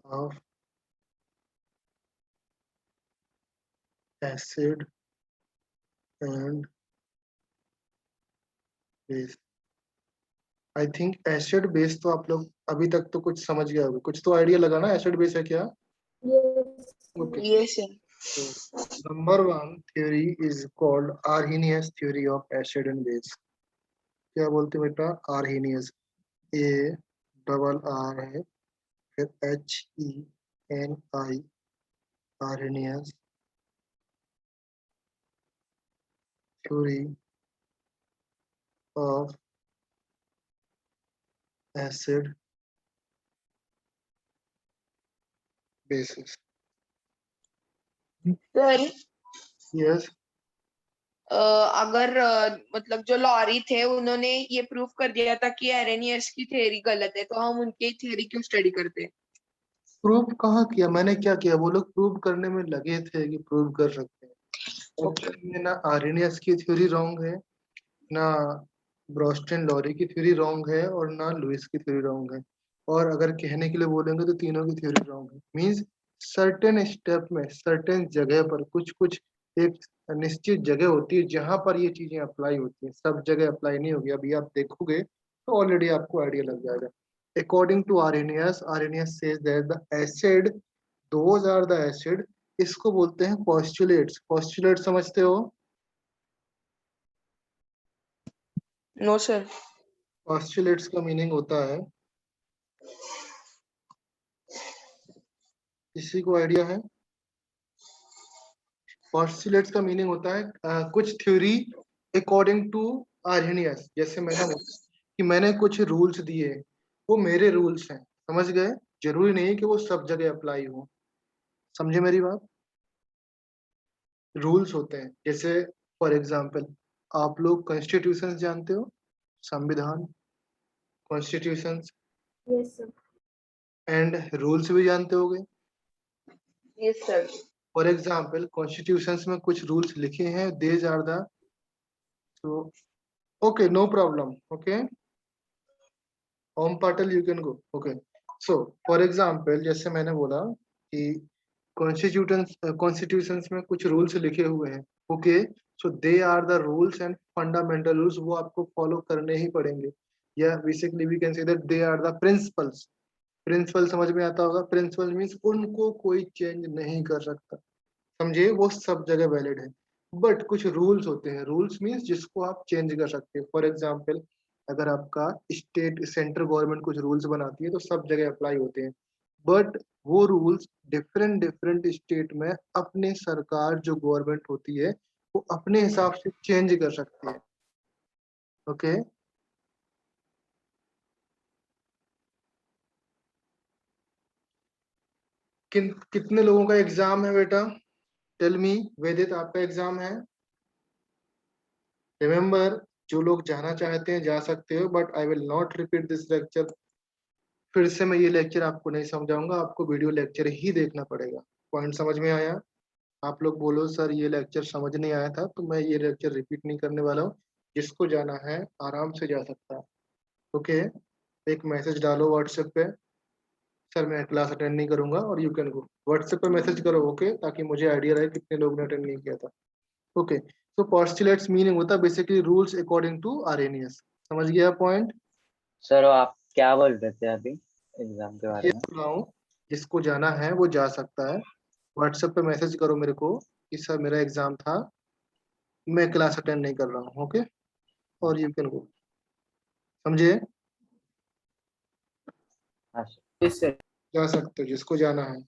of acid and base। I think acid base तो आप लोग अभी तक तो कुछ समझ गए होंगे, कुछ तो आइडिया लगा ना एसिड बेस है क्या। Okay, Yes, sir. so number one theory is called Arrhenius theory of acid and base। क्या बोलते हैं बेटा, आर्हेनियस, ए डबल आर है फिर HENI, Arrhenius theory of acid bases। Sir yes, अगर मतलब जो लॉरी थे उन्होंने ये प्रूफ कर दिया था कि एरेनियस की थ्योरी गलत है, तो हम उनकी थ्योरी क्यों स्टडी करते? प्रूव कहाँ किया मैंने, क्या किया, वो लोग प्रूव करने में लगे थे कि प्रूव कर सकते हैं। ओके। एक्चुअली में ना आर्हेनियस की थ्योरी रॉन्ग है, ना ब्रोस्टन लॉरी की थ्योरी रॉन्ग है, और ना लुइस की थ्योरी रॉन्ग है। और अगर कहने के लिए बोलेंगे तो तीनों की थ्योरी रॉन्ग है। मींस सर्टेन स्टेप में, सर्टेन जगह पर कुछ कुछ एक निश्चित जगह होती है जहां पर ये चीजें अप्लाई होती हैं, सब जगह अप्लाई नहीं होगी। अभी आप देखोगे तो ऑलरेडी आपको आइडिया लग जाएगा। According to Arrhenius, Arrhenius says that the acid, those are the acid, इसको बोलते हैं पोस्टुलेट्स। पोस्टुलेट समझते हो? No sir. पोस्टुलेट्स का मीनिंग होता है, किसी को आइडिया है? पोस्टुलेट्स का मीनिंग होता है कुछ थ्योरी अकॉर्डिंग टू आर्हेनियस। जैसे मैंने बोला कि मैंने कुछ रूल्स दिए, वो मेरे रूल्स हैं, समझ गए? जरूरी नहीं कि वो सब जगह अप्लाई हो। समझे मेरी बात? रूल्स होते हैं, जैसे फॉर एग्जांपल आप लोग कॉन्स्टिट्यूशन जानते हो, संविधान, constitution yes sir. And rules भी जानते होगे। Yes sir. For example constitutions में कुछ रूल्स लिखे हैं, देज आर द, तो okay no problem, okay Om Patil you can go. Okay, so for example जैसे मैंने बोला कि कॉन्स्टिट्यूशंस में कुछ रूल्स लिखे हुए हैं, okay, so they are the rules and fundamental rules, वो आपको फॉलो करने ही पड़ेंगे। या basically we can say that they are the principles. Principle समझ में आता होगा, प्रिंसिपल मीन्स उनको कोई चेंज नहीं कर सकता, समझे, वो सब जगह वैलिड है। बट कुछ रूल्स होते हैं, रूल्स मीन्स जिसको आप चेंज कर सकते हो। फॉर एग्जाम्पल अगर आपका स्टेट, सेंट्रल गवर्नमेंट कुछ रूल्स बनाती है तो सब जगह अप्लाई होते हैं, बट वो रूल्स डिफरेंट डिफरेंट स्टेट में अपने सरकार जो गवर्नमेंट होती है वो अपने हिसाब से चेंज कर सकती है। ओके, कितने लोगों का एग्जाम है बेटा? टेल मी, वेदित आपका एग्जाम है? रिमेम्बर, जो लोग जाना चाहते हैं जा सकते हो, but I will not repeat this lecture. फिर से मैं ये लेक्चर आपको नहीं समझाऊंगा, आपको वीडियो लेक्चर ही देखना पड़ेगा। पॉइंट समझ में आया? आप लोग बोलो सर ये लेक्चर समझ नहीं आया था, तो मैं ये लेक्चर रिपीट नहीं करने वाला हूँ। जिसको जाना है आराम से जा सकता है। ओके, एक मैसेज डालो व्हाट्सएप पे, सर मैं क्लास अटेंड नहीं करूंगा और यू कैन गो। व्हाट्सएप पे मैसेज करो, ओके, ताकि मुझे आइडिया रहे कितने लोग ने अटेंड नहीं किया था। ओके, तो पोस्टुलेट्स मीनिंग होता है basically rules according to Arrhenius. समझ गया पॉइंट? सर आप क्या बोल रहे थे अभी एग्जाम के बारे ये में? सुनाओ, जिसको जाना है वो जा सकता है। व्हाट्सएप पे मैसेज करो मेरे को कि सर मेरा एग्जाम था, मैं क्लास अटेंड नहीं कर रहा हूँ, ओके, और यू कैन गो। समझे? हाँ सर। Yes sir. जा सकते हो जिसको जाना है,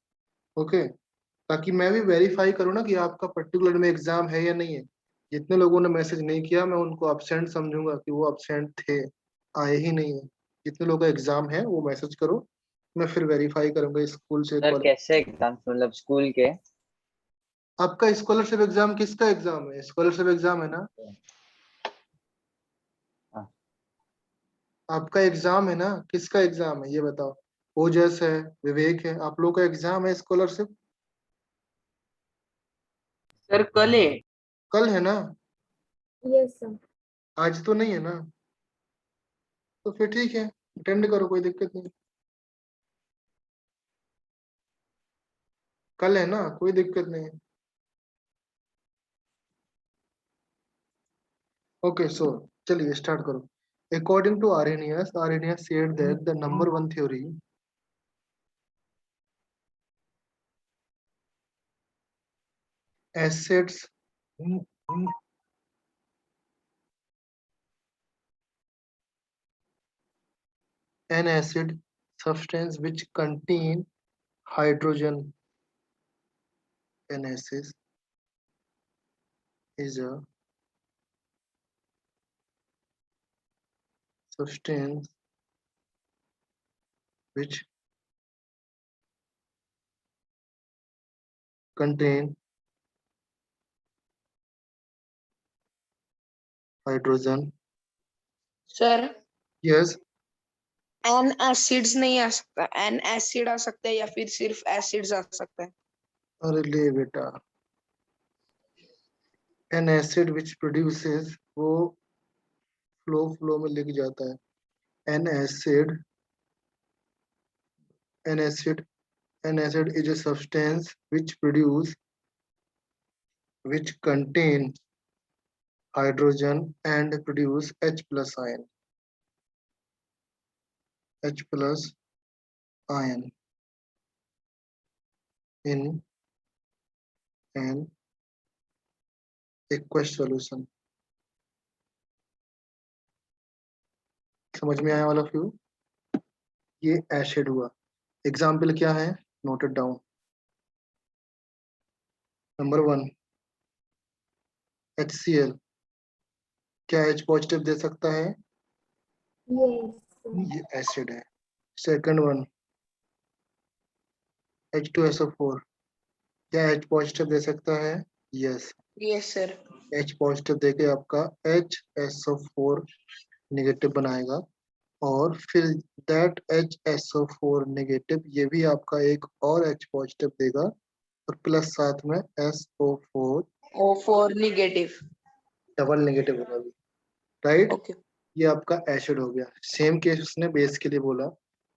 ओके, ताकि मैं भी वेरीफाई करूँ ना कि आपका पर्टिकुलर में एग्जाम है या नहीं है। जितने लोगों ने मैसेज नहीं किया मैं उनको अब्सेंट समझूंगा कि वो अब्सेंट थे, आए ही नहीं है। जितने लोगों का एग्जाम है वो मैसेज करो, मैं फिर वेरीफाई करूंगा स्कूल से, सर कॉलेज। कैसे एग्जाम, मतलब स्कूल के? आपका स्कॉलरशिप एग्जाम किसका एग्जाम है? स्कॉलरशिप एग्जाम है ना हाँ आपका? एग्जाम है ना, किसका एग्जाम है ये बताओ? ओजस है, विवेक है, आप लोग का एग्जाम है स्कॉलरशिप? सर कल है। कल है ना? Yes sir. आज तो नहीं है ना? तो फिर ठीक है, अटेंड करो, कोई दिक्कत नहीं। कल है ना, कोई दिक्कत नहीं है। ओके सो चलिए स्टार्ट करो। According to Arrhenius said that the number one theory acids an acid substance which contain hydrogen. An acid is a substance which contain hydrogen. Sir Yes, an acids नहीं आ सकता, N acid आ सकता है या फिर सिर्फ acids आ सकता है? अरे ले बेटा, an acid which produces, वो फ्लो में लिख जाता है। an acid an acid an acid is a substance which contain hydrogen and produce H plus ion. H plus ion in an aqueous solution. समझ में आया वाला फ्यू? ये एसिड हुआ। एग्जाम्पल क्या है, नोटेड डाउन। नंबर 1 HCl, क्या H positive दे सकता है? Yes, sir. ये एसिड है। सेकंड वन H2SO4, क्या H पॉजिटिव दे सकता है? Yes. Yes sir. H positive देके आपका HSO4 नेगेटिव बनाएगा, और फिर दैट HSO4 नेगेटिव ये भी आपका एक और H पॉजिटिव देगा, और प्लस साथ में SO4 O4 negative. Double negative होगा भी, राइट? ओके। ये आपका एसिड हो गया। सेम केस उसने बेस के लिए बोला।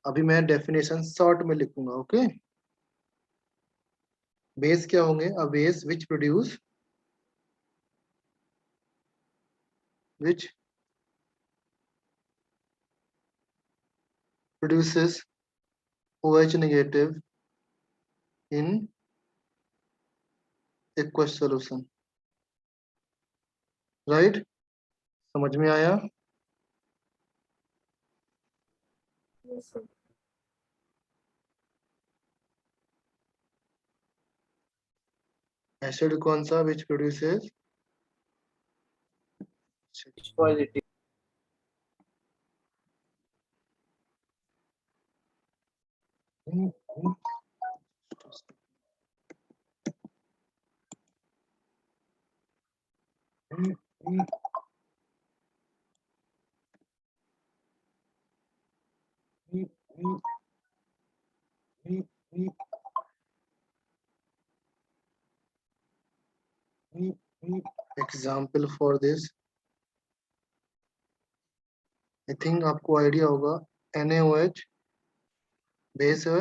अभी मैं डेफिनेशन शॉर्ट में लिखूंगा, ओके? बेस क्या होंगे? A base which produces OH negative in aqueous solution, right? समझ में आया? Yes, sir. एसिड कौन सा which produces? positive. Example for this, I think आपको आइडिया होगा। NaOH बेस है,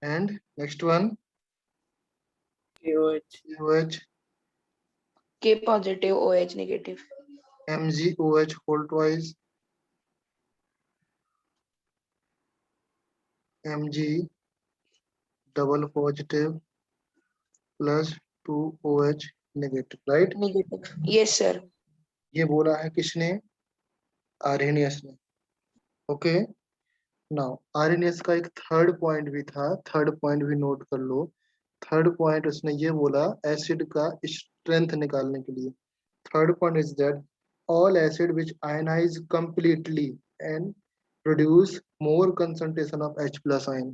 and next one OH. OH के positive OH negative. MgOH whole twice, Mg double positive plus 2OH negative, right? Negative. Yes sir. ये बोला है किसने? Arrhenius ने, okay? Now Arrhenius का एक थर्ड पॉइंट भी था, थर्ड पॉइंट भी नोट कर लो। थर्ड पॉइंट उसने ये बोला एसिड का स्ट्रेंथ निकालने के लिए। Third point is that all acid which ionize completely and produce more concentration of H plus ion.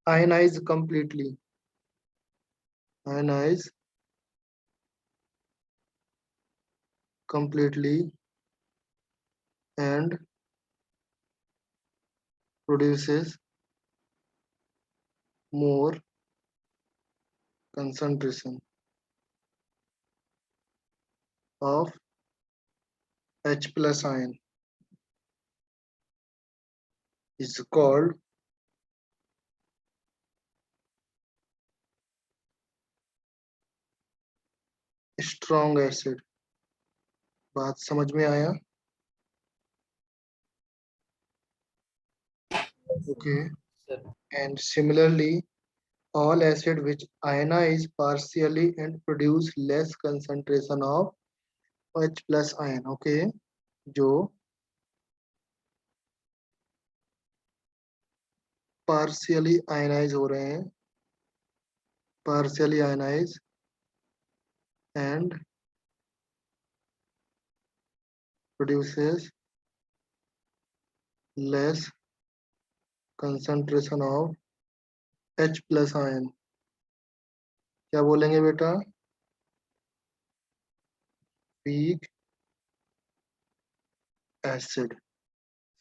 Ionize completely. Ionize completely and produces more concentration of H plus ion. is called strong acid. बात समझ में आया? Okay. Sir. And similarly, all acid which ionize partially and produce less concentration of H plus ion. Okay. जो partially ionize हो रहे हैं, partially ionize and produces less concentration of H plus ion. क्या बोलेंगे बेटा? Weak acid.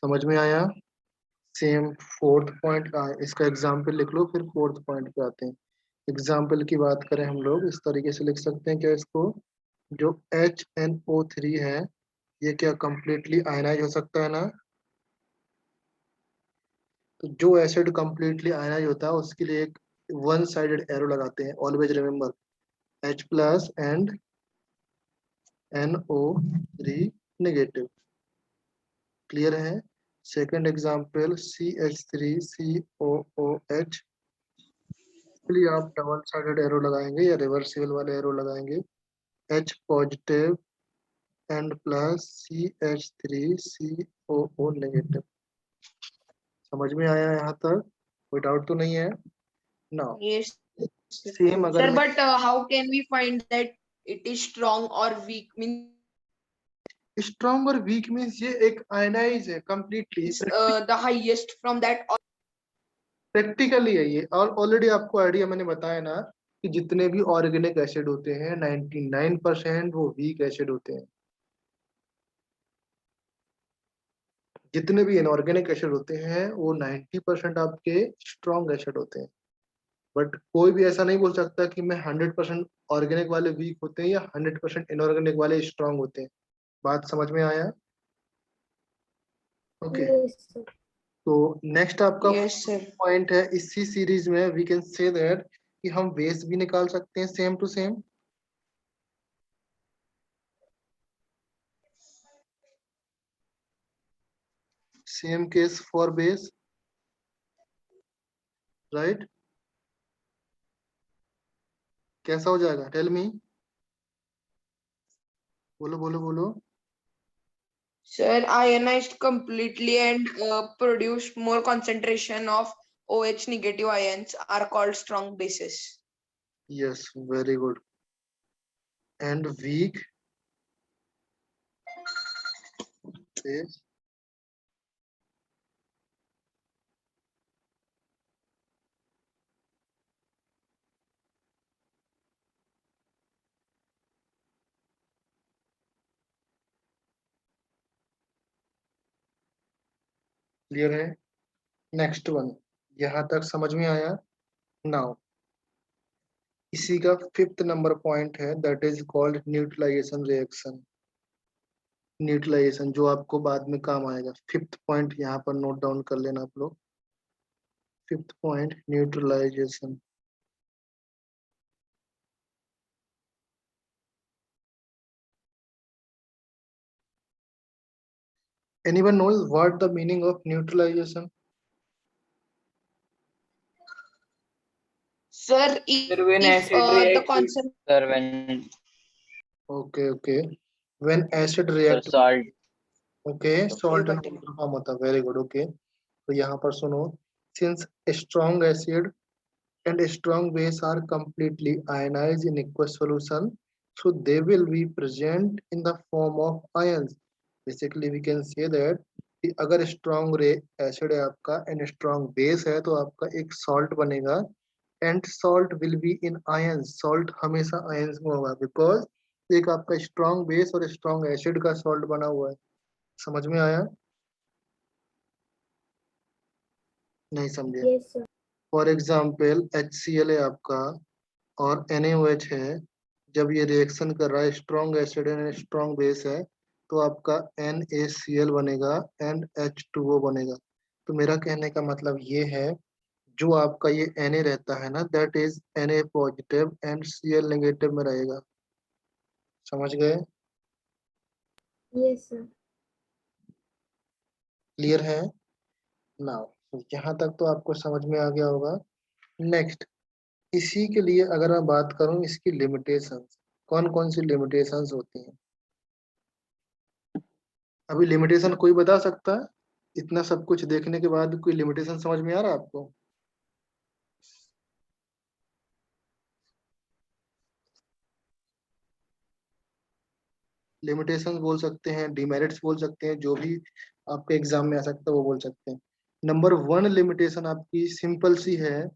समझ में आया? सेम फोर्थ पॉइंट का इसका एग्जाम्पल लिख लो, फिर फोर्थ पॉइंट पे आते हैं। एग्जाम्पल की बात करें हम लोग इस तरीके से लिख सकते हैं क्या इसको, जो HNO3 है ये क्या कंप्लीटली आयनाइज हो सकता है ना? तो जो एसिड कंप्लीटली आयनाइज होता है उसके लिए एक वन साइडेड एरो लगाते हैं, always remember H plus and NO3 negative. Clear है? सेकंड एग्जाम्पल CH3COOH, इसके लिए आप डबल साइडेड एरो लगाएंगे या रिवर्सिबल वाले एरो लगाएंगे, H positive and plus CH3COO negative. समझ में आया यहाँ तक? कोई डाउट तो नहीं है ना? Yes. सेम अगर Sir, but how can we find that it is strong or weak? Means strong और वीक मीन्स ये एक आयनाइज है completely, the highest from that. Practically है ये। और ऑलरेडी आपको आइडिया मैंने बताया ना कि जितने भी ऑर्गेनिक एसिड होते हैं 99% वो वीक एसिड होते हैं। जितने भी इनऑर्गेनिक एसिड होते हैं वो 90% आपके स्ट्रॉन्ग एसिड होते हैं। बट कोई भी ऐसा नहीं बोल सकता कि मैं 100% ऑर्गेनिक वाले वीक होते हैं या 100% इनऑर्गेनिक वाले स्ट्रॉन्ग होते हैं। बात समझ में आया? ओके। Yes, sir. तो नेक्स्ट आपका Yes, sir. पॉइंट है इसी सीरीज में वी कैन से दैट कि हम बेस भी निकाल सकते हैं same to same. Same case for base, right? कैसा हो जाएगा? टेल मी, बोलो बोलो बोलो। Sir, ionized completely and produce more concentration of OH negative ions are called strong bases. Yes, very good. And weak base, clear है? Next one, यहां तक समझ में आया? नाउ इसी का फिफ्थ नंबर पॉइंट है that is called neutralisation reaction. Neutralisation जो आपको बाद में काम आएगा। फिफ्थ पॉइंट यहाँ पर नोट डाउन कर लेना आप लोग। Fifth point neutralisation. Anyone knows what the meaning of neutralization? Sir, Sir, when if acid the reacts with concentration Sir, when Okay. When acid sir, react, salt, okay, salt and continue. water form होता है। Very good. Okay. तो यहाँ पर सुनो, since strong acid and strong base are completely ionized in aqueous solution, so they will be present in the form of ions. Basically, we can say that कि अगर strong acid है आपका and strong base है तो आपका एक salt बनेगा and salt will be in ions. Salt हमेशा ions में होगा because एक आपका strong base और strong acid का salt बना हुआ है। समझ में आया? नहीं समझे? Yes, sir. For example HCl है आपका और NaOH है, जब ये रिएक्शन कर रहा है strong acid and strong base है तो आपका NaCl बनेगा एंड H2O बनेगा। तो मेरा कहने का मतलब ये है, जो आपका ये Na रहता है ना, that is Na positive and Cl negative में रहेगा। समझ गए? Yes, sir. क्लियर है? नाउ यहाँ तक तो आपको समझ में आ गया होगा। नेक्स्ट, इसी के लिए अगर मैं बात करूं इसकी लिमिटेशंस, कौन कौन सी लिमिटेशंस होती हैं? अभी लिमिटेशन कोई बता सकता है? इतना सब कुछ देखने के बाद कोई लिमिटेशन समझ में आ रहा है आपको? लिमिटेशंस बोल सकते हैं, डिमेरिट्स बोल सकते हैं, जो भी आपके एग्जाम में आ सकता है वो बोल सकते हैं। नंबर 1 लिमिटेशन आपकी सिंपल सी है।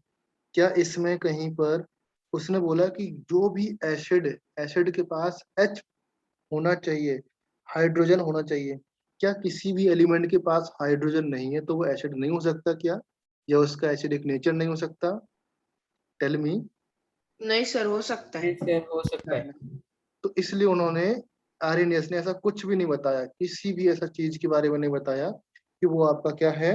क्या इसमें कहीं पर उसने बोला कि जो भी एसिड, एसिड के पास H होना चाहिए, हाइड्रोजन होना चाहिए। क्या किसी भी एलिमेंट के पास हाइड्रोजन नहीं है तो वो एसिड नहीं हो सकता क्या? या उसका एसिडिक नेचर नहीं हो सकता? Tell me. नहीं सर, हो सकता है। सर हो सकता है। तो इसलिए उन्होंने, आर्यनियस ने ऐसा कुछ भी नहीं बताया, किसी भी ऐसा चीज के बारे में नहीं बताया कि वो आपका क्या है,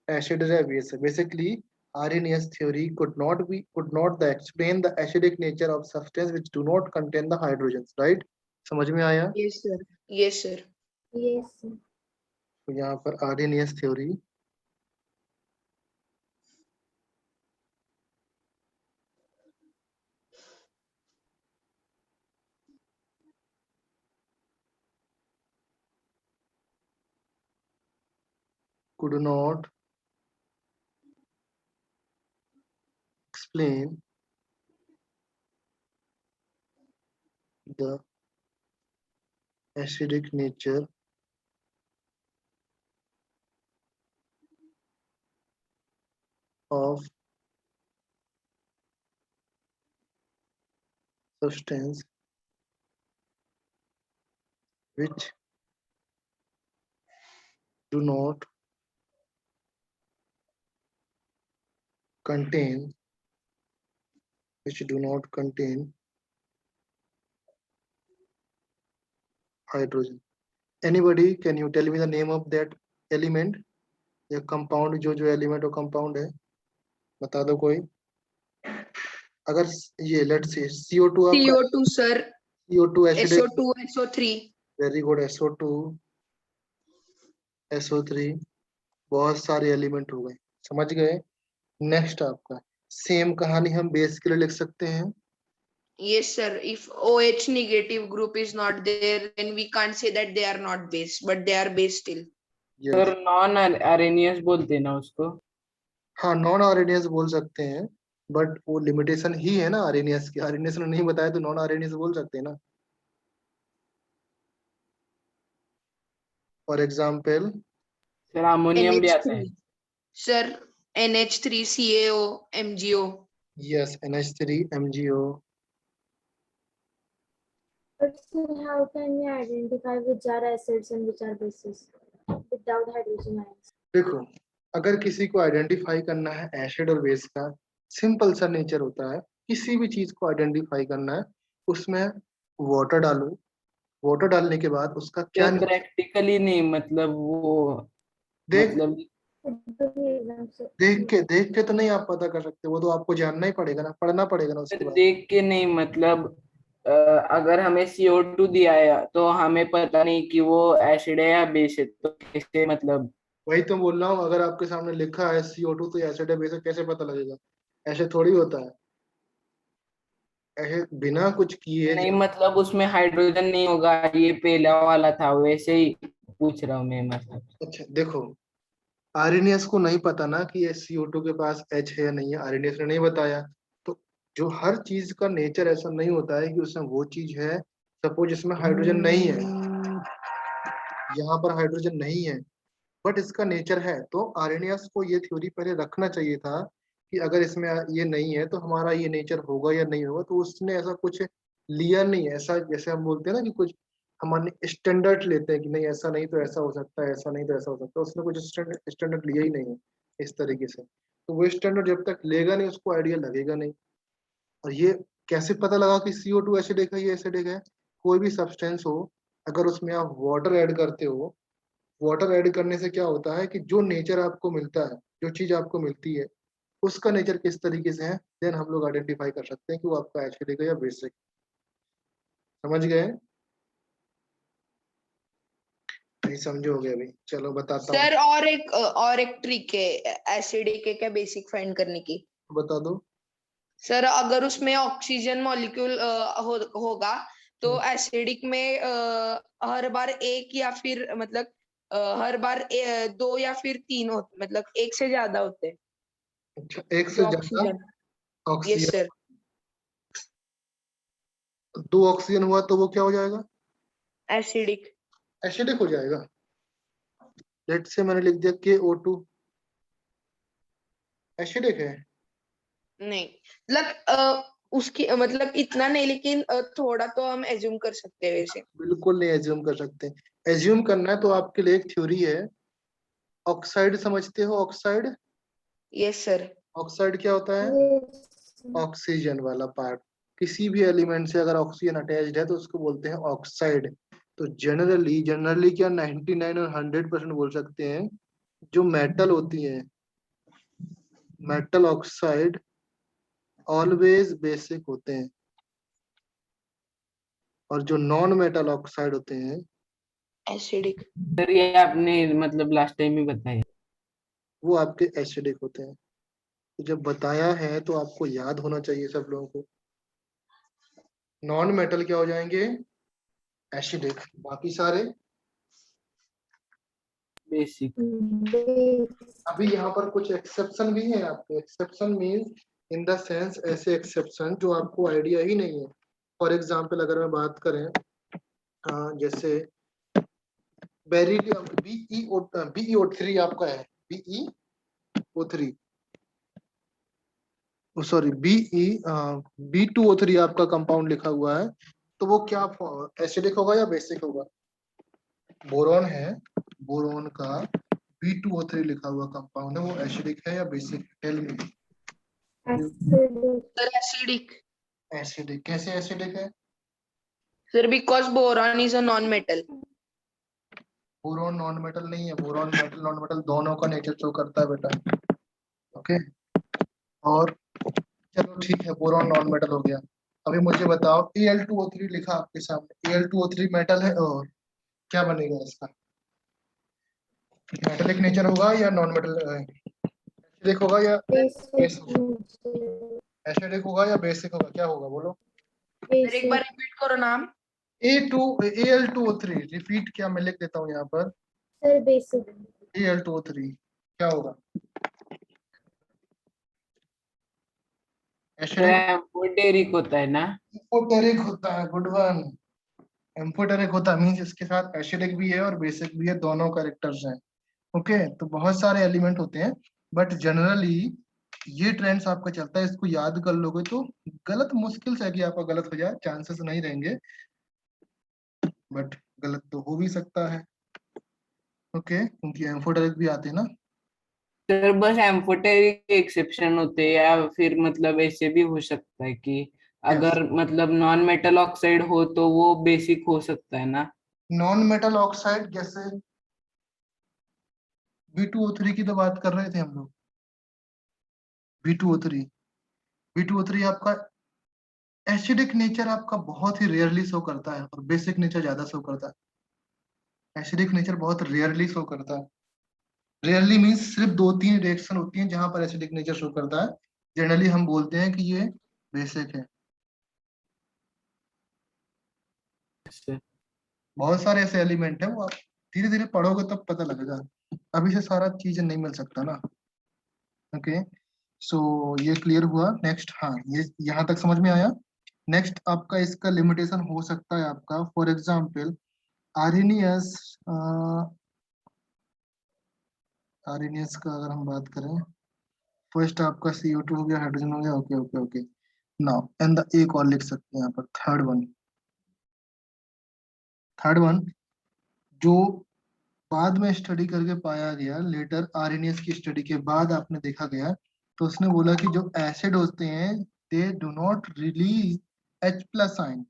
एसिड है बेस है। Basically Arrhenius theory could not explain the acidic nature of substance which do not contain the hydrogens, right? समझ में आया? Yes sir, yes sir. Yes, sir. तो यहाँ पर Arrhenius theory could not explain the acidic nature of substance which do not contain hydrogen. Anybody, can you tell me the name of that element या compound, जो element और compound है, बता दो कोई। अगर ये लेट्स से CO2 आपका, CO2 sir, CO2 acidic, SO2, SO3। Very good, SO2, SO3, बहुत सारे एलिमेंट हो गए। समझ गए? नेक्स्ट आपका सेम कहानी हम बेस के लिए लिख सकते हैं। Yes sir, if OH negative group is not there, then we can't say that they are not base, but they are base still. Sir non Arrhenius बोलते हैं ना उसको? हाँ, नॉन आर्यनियस बोल सकते हैं, बट वो लिमिटेशन ही है ना आर्यनियस की। आर्यनियस ने नहीं बताया तो नॉन आर्यनियस बोल सकते हैं ना। फॉर एग्जाम्पल सर अमोनियम भी आता है। NH3 sir, NH3CaO MgO। Yes, NH3 MgO। But sir, how can we identify which are acids and which are bases without hydrogen ions? देखो, अगर किसी को आइडेंटिफाई करना है एसिड और बेस का, सिंपल सा नेचर होता है। किसी भी चीज को आइडेंटिफाई करना है, उसमें वाटर डालो, वाटर डालने के बाद उसका क्या सर प्रैक्टिकली नहीं, मतलब वो देख मतलब एकदम से देख के तो नहीं आप पता कर सकते, वो तो आपको जानना ही पड़ेगा ना, पढ़ना पड़ेगा ना उसके बाद। देख के नहीं, मतलब अगर हमें CO2 दिया है तो हमें पता नहीं कि वो एसिड है या बेस है, तो कैसे मतलब? वही तो बोल रहा हूँ, अगर आपके सामने लिखा है CO2 तो एसिड है बेस है, कैसे पता लगेगा? ऐसे थोड़ी होता है, ऐसे बिना कुछ किए। नहीं मतलब उसमें हाइड्रोजन नहीं होगा, ये पहला वाला था, वैसे ही पूछ रहा हूँ मैं मतलब। अच्छा देखो, आर्यनियस को नहीं पता ना कि ये CO2 के पास H है या नहीं है, आर्यनियस ने नहीं बताया। तो जो हर चीज का नेचर ऐसा नहीं होता है कि उसमें वो चीज है। सपोज इसमें हाइड्रोजन नहीं है, यहाँ पर हाइड्रोजन नहीं है, बट इसका नेचर है, तो आर्यनियस को ये थ्योरी पहले रखना चाहिए था कि अगर इसमें ये नहीं है तो हमारा ये नेचर होगा या नहीं होगा। तो उसने ऐसा कुछ लिया नहीं, ऐसा जैसे हम बोलते हैं ना कि कुछ हमारे स्टैंडर्ड लेते हैं कि नहीं ऐसा नहीं तो ऐसा हो सकता है, ऐसा नहीं तो ऐसा हो सकता है, उसने कुछ स्टैंडर्ड लिया ही नहीं है इस तरीके से। तो वो स्टैंडर्ड जब तक लेगा नहीं उसको आइडिया लगेगा नहीं। और ये कैसे पता लगा कि CO2 एसिडिक है, ये एसिडिक है? कोई भी सब्सटेंस हो, अगर उसमें आप वाटर ऐड करते हो, वाटर ऐड करने से क्या होता है कि जो नेचर आपको मिलता है, जो चीज आपको मिलती है, उसका नेचर किस तरीके से है, देन हम लोग आइडेंटिफाई कर सकते हैं कि वो आपका एसिडिक है या बेसिक। समझ गए? नहीं समझोगे अभी, चलो बताता हूँ। सर और एक ट्रिक है एसिडिक है क्या बेसिक फाइंड करने की। बता दो। सर अगर उसमें ऑक्सीजन मॉलिक्यूल होगा तो एसिडिक में हर बार एक या फिर मतलब हर बार दो या फिर तीन होते, मतलब एक से ज्यादा होते हैं अच्छा, एक से जो ज्यादा oxygen. Yes oxygen. Sir. 2 oxygen हुआ तो वो क्या हो जाएगा? एसिडिक। एसिडिक हो जाएगा। लेट से मैंने लिख दिया KO2, एसिडिक है? नहीं मतलब उसकी मतलब इतना नहीं, लेकिन थोड़ा तो हम एज्यूम कर सकते हैं वैसे। बिल्कुल नहीं एज्यूम कर सकते। एज्यूम करना है तो आपके लिए एक थ्योरी है, ऑक्साइड समझते हो? Oxide, yes sir. ऑक्साइड क्या होता है? Yes. ऑक्सीजन वाला पार्ट। किसी भी एलिमेंट से अगर ऑक्सीजन अटैच्ड है तो उसको बोलते हैं ऑक्साइड। तो जनरली क्या 99 और 100% बोल सकते हैं, जो मेटल होती है, मेटल ऑक्साइड ऑलवेज बेसिक होते हैं, और जो नॉन मेटल ऑक्साइड होते हैं एसिडिक। सर ये आपने मतलब लास्ट टाइम ही बताया। वो आपके एसिडिक होते हैं। तो जब बताया है तो आपको याद होना चाहिए सब लोगों को। नॉन मेटल क्या हो जाएंगे? एसिडिक। बाकी सारे बेसिक। Base. अभी यहाँ पर कुछ एक्सेप्शन भी है आपके। Exception means in the sense ऐसे एक्सेप्शन जो आपको आइडिया ही नहीं है। फॉर एग्जाम्पल अगर मैं बात करें, जैसे बेरिलियम BeO3 आपका है, BeO3, सॉरी B2O3 आपका कंपाउंड लिखा हुआ है, तो वो क्या एसिडिक होगा या बेसिक होगा? बोरॉन है, बोरॉन का B2O3 लिखा हुआ कंपाउंड है, वो एसिडिक है या basic? Tell me. Acidic. Sir acidic. Acidic. कैसे एसिडिक है? Sir because boron is a non metal. Boron non metal नहीं है, बोरॉन मेटल नॉन मेटल दोनों का नेचर शो करता है बेटा। ओके, और चलो ठीक है, बोरॉन नॉन मेटल हो गया। अभी मुझे बताओ, Al2O3 लिखा आपके सामने, Al2O3 मेटल है, और क्या बनेगा इसका? मेटेलिक नेचर होगा या नॉन मेटल? एसिडिक होगा या Basic. बेस होगा? एसिडिक होगा या बेसिक होगा, क्या होगा बोलो? सर एक बार Basic. रिपीट करो नाम। Al2O3 रिपीट, क्या मैं लिख देता हूँ यहाँ पर, Sir, basic. Al2O3 क्या होगा? सर एसिडिक, एम्फोटेरिक होता है ना? एम्फोटेरिक होता है। Good one. एम्फोटेरिक होता मीन्स इसके साथ एसिडिक भी है और बेसिक भी है, दोनों कैरेक्टर्स हैं। ओके, तो बहुत सारे एलिमेंट होते हैं, बट जनरली ये ट्रेंड्स आपका चलता है, इसको याद कर लोगे तो गलत मुश्किल से है कि आपका गलत हो जाए, चांसेस नहीं रहेंगे, बट गलत तो हो भी सकता है। ओके, क्योंकि एम्फोटेरिक भी आते हैं ना। सर बस एम्फोटेरिक एक्सेप्शन होते हैं या फिर मतलब ऐसे भी हो सकता है कि यस, अगर मतलब नॉन मेटल ऑक्साइड हो तो वो बेसिक हो सकता है ना? नॉन मेटल ऑक्साइड जैसे B2O3 की तो बात कर रहे थे हम लोग। B2O3, B2O3 आपका एसिडिक नेचर आपका बहुत ही रेयरली शो करता है, और बेसिक नेचर ज्यादा शो करता है। एसिडिक नेचर बहुत रेयरली शो करता है। रेयरली मीन्स सिर्फ 2-3 रिएक्शन होती हैं जहां पर एसिडिक नेचर शो करता है। जनरली हम बोलते हैं कि ये बेसिक है। सर बहुत सारे ऐसे एलिमेंट है, वो आप धीरे धीरे पढ़ोगे तब पता लगेगा, अभी से सारा चीज नहीं मिल सकता ना। ओके, सो ये क्लियर हुआ। नेक्स्ट, हाँ ये यहाँ तक समझ में आया। नेक्स्ट आपका इसका लिमिटेशन हो सकता है आपका, फॉर एग्जाम्पल आर्हेनियस, आर्हेनियस का अगर हम बात करें, फर्स्ट आपका CO2 हो गया, हाइड्रोजन हो गया। Okay okay okay, now and the एक और लिख सकते हैं यहाँ पर, थर्ड वन जो बाद में स्टडी करके पाया गया, लेटर आर्हेनियस की स्टडी के बाद आपने देखा गया, तो उसने बोला कि जो एसिड होते हैं they do not release H+ ion.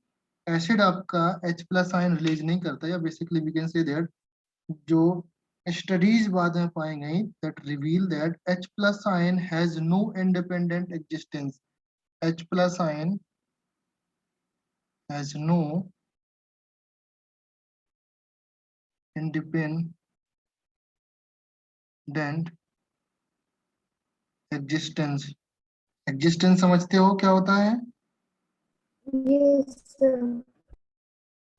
Acid आपका H+ आयन रिलीज नहीं करता, या basically we can say that जो स्टडीज बाद में पाई गई that reveal that H plus ion has no independent existence. H plus ion has no independent existence. Existence समझते हो क्या होता है? Yes, sir.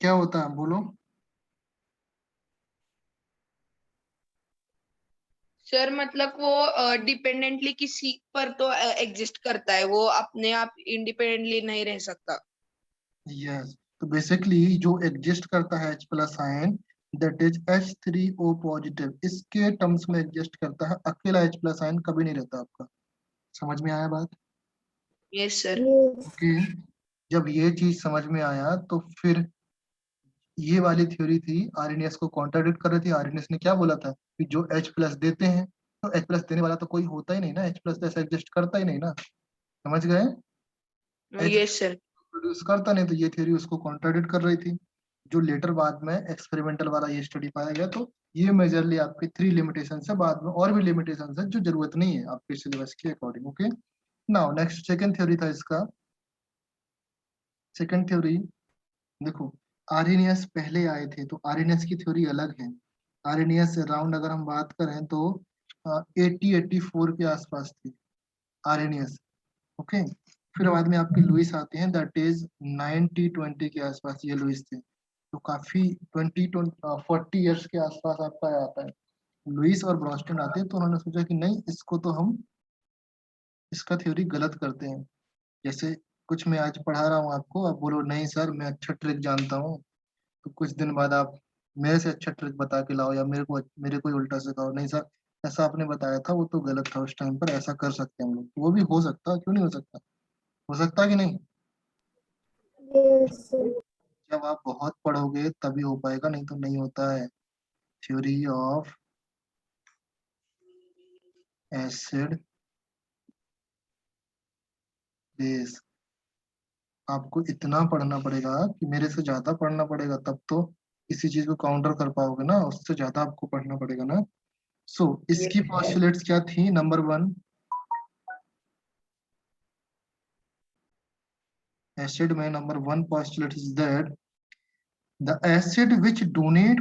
क्या होता है बोलो? सर मतलब वो डिपेंडेंटली किसी पर तो एग्जिस्ट करता है, वो अपने आप इंडिपेंडेंटली नहीं रह सकता। यस, तो बेसिकली जो एग्जिस्ट करता है H plus ion that is H3O positive, इसके टर्म्स में एग्जिस्ट करता है। अकेला H प्लस आयन कभी नहीं रहता आपका। समझ में आया बात? Yes sir. Yes. ओके, जब ये चीज समझ में आया तो फिर ये वाली थ्योरी थी आर्यनियस को कॉन्ट्राडिक्ट कर रही थी। आर्यनियस ने क्या बोला था कि जो H प्लस देते हैं, तो H प्लस देने वाला तो कोई होता ही नहीं ना, H प्लस तो ऐसा एग्जिस्ट करता ही नहीं ना। समझ गए? H yes sir. प्रोड्यूस करता नहीं, तो ये थ्योरी उसको कॉन्ट्राडिक्ट कर रही थी। जो लेटर बाद में एक्सपेरिमेंटल वाला ये स्टडी पाया गया, तो ये मेजरली आपकी 3 लिमिटेशन है। बाद में और भी लिमिटेशन है जो जरूरत नहीं है आपके सिलेबस के according. Okay, now next second theory था इसका। सेकंड थ्योरी देखो, आर्यनियस पहले आए थे तो आर्यनियस की थ्योरी अलग है। आर्यनियस अराउंड अगर हम बात करें तो 80-84 के आसपास थे आर्यनियस। ओके, फिर बाद में आपके लुइस आते हैं, दैट इज 90-20 के आसपास ये लुइस थे। तो काफी 40 इयर्स के आसपास आपका आता है। लुइस और ब्रॉस्टन आते हैं तो उन्होंने सोचा कि नहीं, इसको तो हम इसका थ्योरी गलत करते हैं। जैसे कुछ मैं आज पढ़ा रहा हूँ आपको, आप बोलो नहीं सर मैं अच्छा ट्रिक जानता हूँ, तो कुछ दिन बाद आप मेरे से अच्छा ट्रिक बता के लाओ, या मेरे को ही उल्टा सिखाओ, नहीं सर ऐसा आपने बताया था वो तो गलत था उस टाइम पर, ऐसा कर सकते हैं हम लोग। वो भी हो सकता है, क्यों नहीं हो सकता? हो सकता कि नहीं? Yes, sir. जब आप बहुत पढ़ोगे तभी हो पाएगा, नहीं तो नहीं होता है। थ्योरी ऑफ एसिड बेस आपको इतना पढ़ना पड़ेगा कि मेरे से ज्यादा पढ़ना पड़ेगा, तब तो किसी चीज को काउंटर कर पाओगे ना, उससे ज्यादा आपको पढ़ना पड़ेगा ना। सो इसकी पॉस्टुलेट्स क्या थी? नंबर 1, एसिड में number 1 postulate is that the acid which donate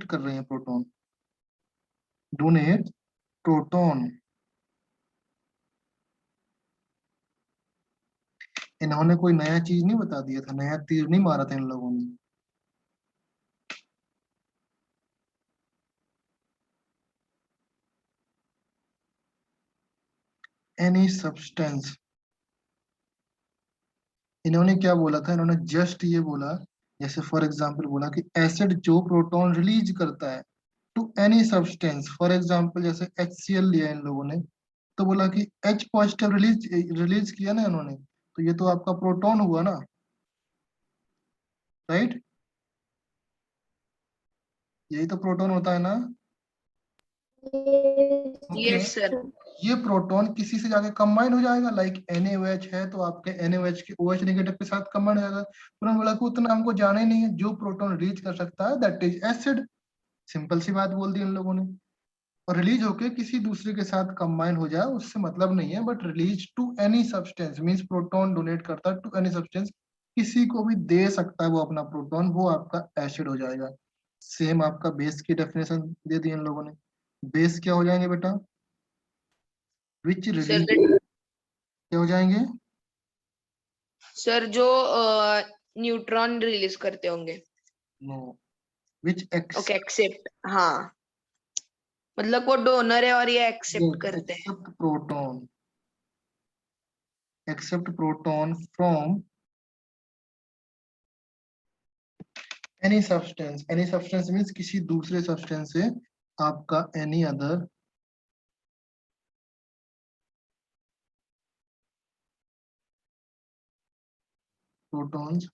कर रहे हैं प्रोटॉन, डोनेट प्रोटॉन, इन्होंने कोई नया चीज नहीं बता दिया था, नया तीर नहीं मारा था इन लोगों ने। एनी सब्सटेंस, इन्होंने क्या बोला था? इन्होंने जस्ट ये बोला, जैसे फॉर एग्जांपल बोला कि एसिड जो प्रोटॉन रिलीज करता है to any substance, for example जैसे HCl लिया इन लोगों ने, तो बोला कि H पॉजिटिव रिलीज रिलीज किया ना इन्होंने, तो ये तो आपका प्रोटॉन हुआ ना, राइट? यही तो प्रोटॉन होता है ना। Yes, okay, yes sir. sir. ये प्रोटॉन किसी से जाके कंबाइन हो जाएगा, लाइक NaOH है तो आपके NaOH के OH नेगेटिव के साथ कंबाइन हो जाएगा। उन्होंने बोला कि उतना हमको जाना ही नहीं है, जो प्रोटॉन रीच कर सकता है दैट इज एसिड। सिंपल सी बात बोल दी इन लोगों ने। और रिलीज होके किसी दूसरे के साथ कंबाइन हो जाए उससे मतलब नहीं है, but release to any substance means proton donate करता है टू एनी सब्सटेंस, किसी को भी दे सकता है वो अपना प्रोटॉन, वो आपका एसिड हो जाएगा। सेम आपका बेस की डेफिनेशन दे दी इन लोगों ने। बेस क्या हो जाएंगे बेटा? विच सर रिलीज, क्या हो जाएंगे? सर जो न्यूट्रॉन रिलीज करते होंगे। नो, विच ओके एक्सेप्ट, हाँ मतलब वो डोनर है और ये एक्सेप्ट करते हैं। Accept proton, accept proton from any substance means किसी दूसरे सब्सटेंस से आपका एनी अदर प्रोटॉन्स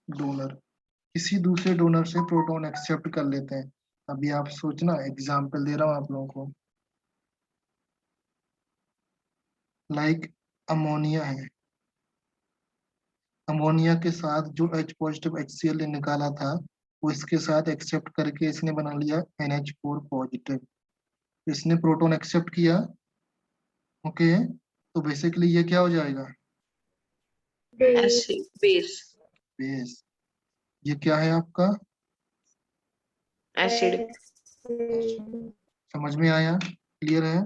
डोनर, किसी दूसरे डोनर से प्रोटॉन एक्सेप्ट कर लेते हैं। अभी आप सोचना, एग्जाम्पल दे रहा हूँ आप लोगों को, लाइक अमोनिया है, अमोनिया के साथ जो H पॉजिटिव HCl ने निकाला था वो इसके साथ एक्सेप्ट करके इसने बना लिया NH4 पॉजिटिव। इसने प्रोटॉन एक्सेप्ट किया। ओके, तो बेसिकली ये क्या हो जाएगा? Base. Base base. ये क्या है आपका? एसिड। Acid. समझ में आया? क्लियर है?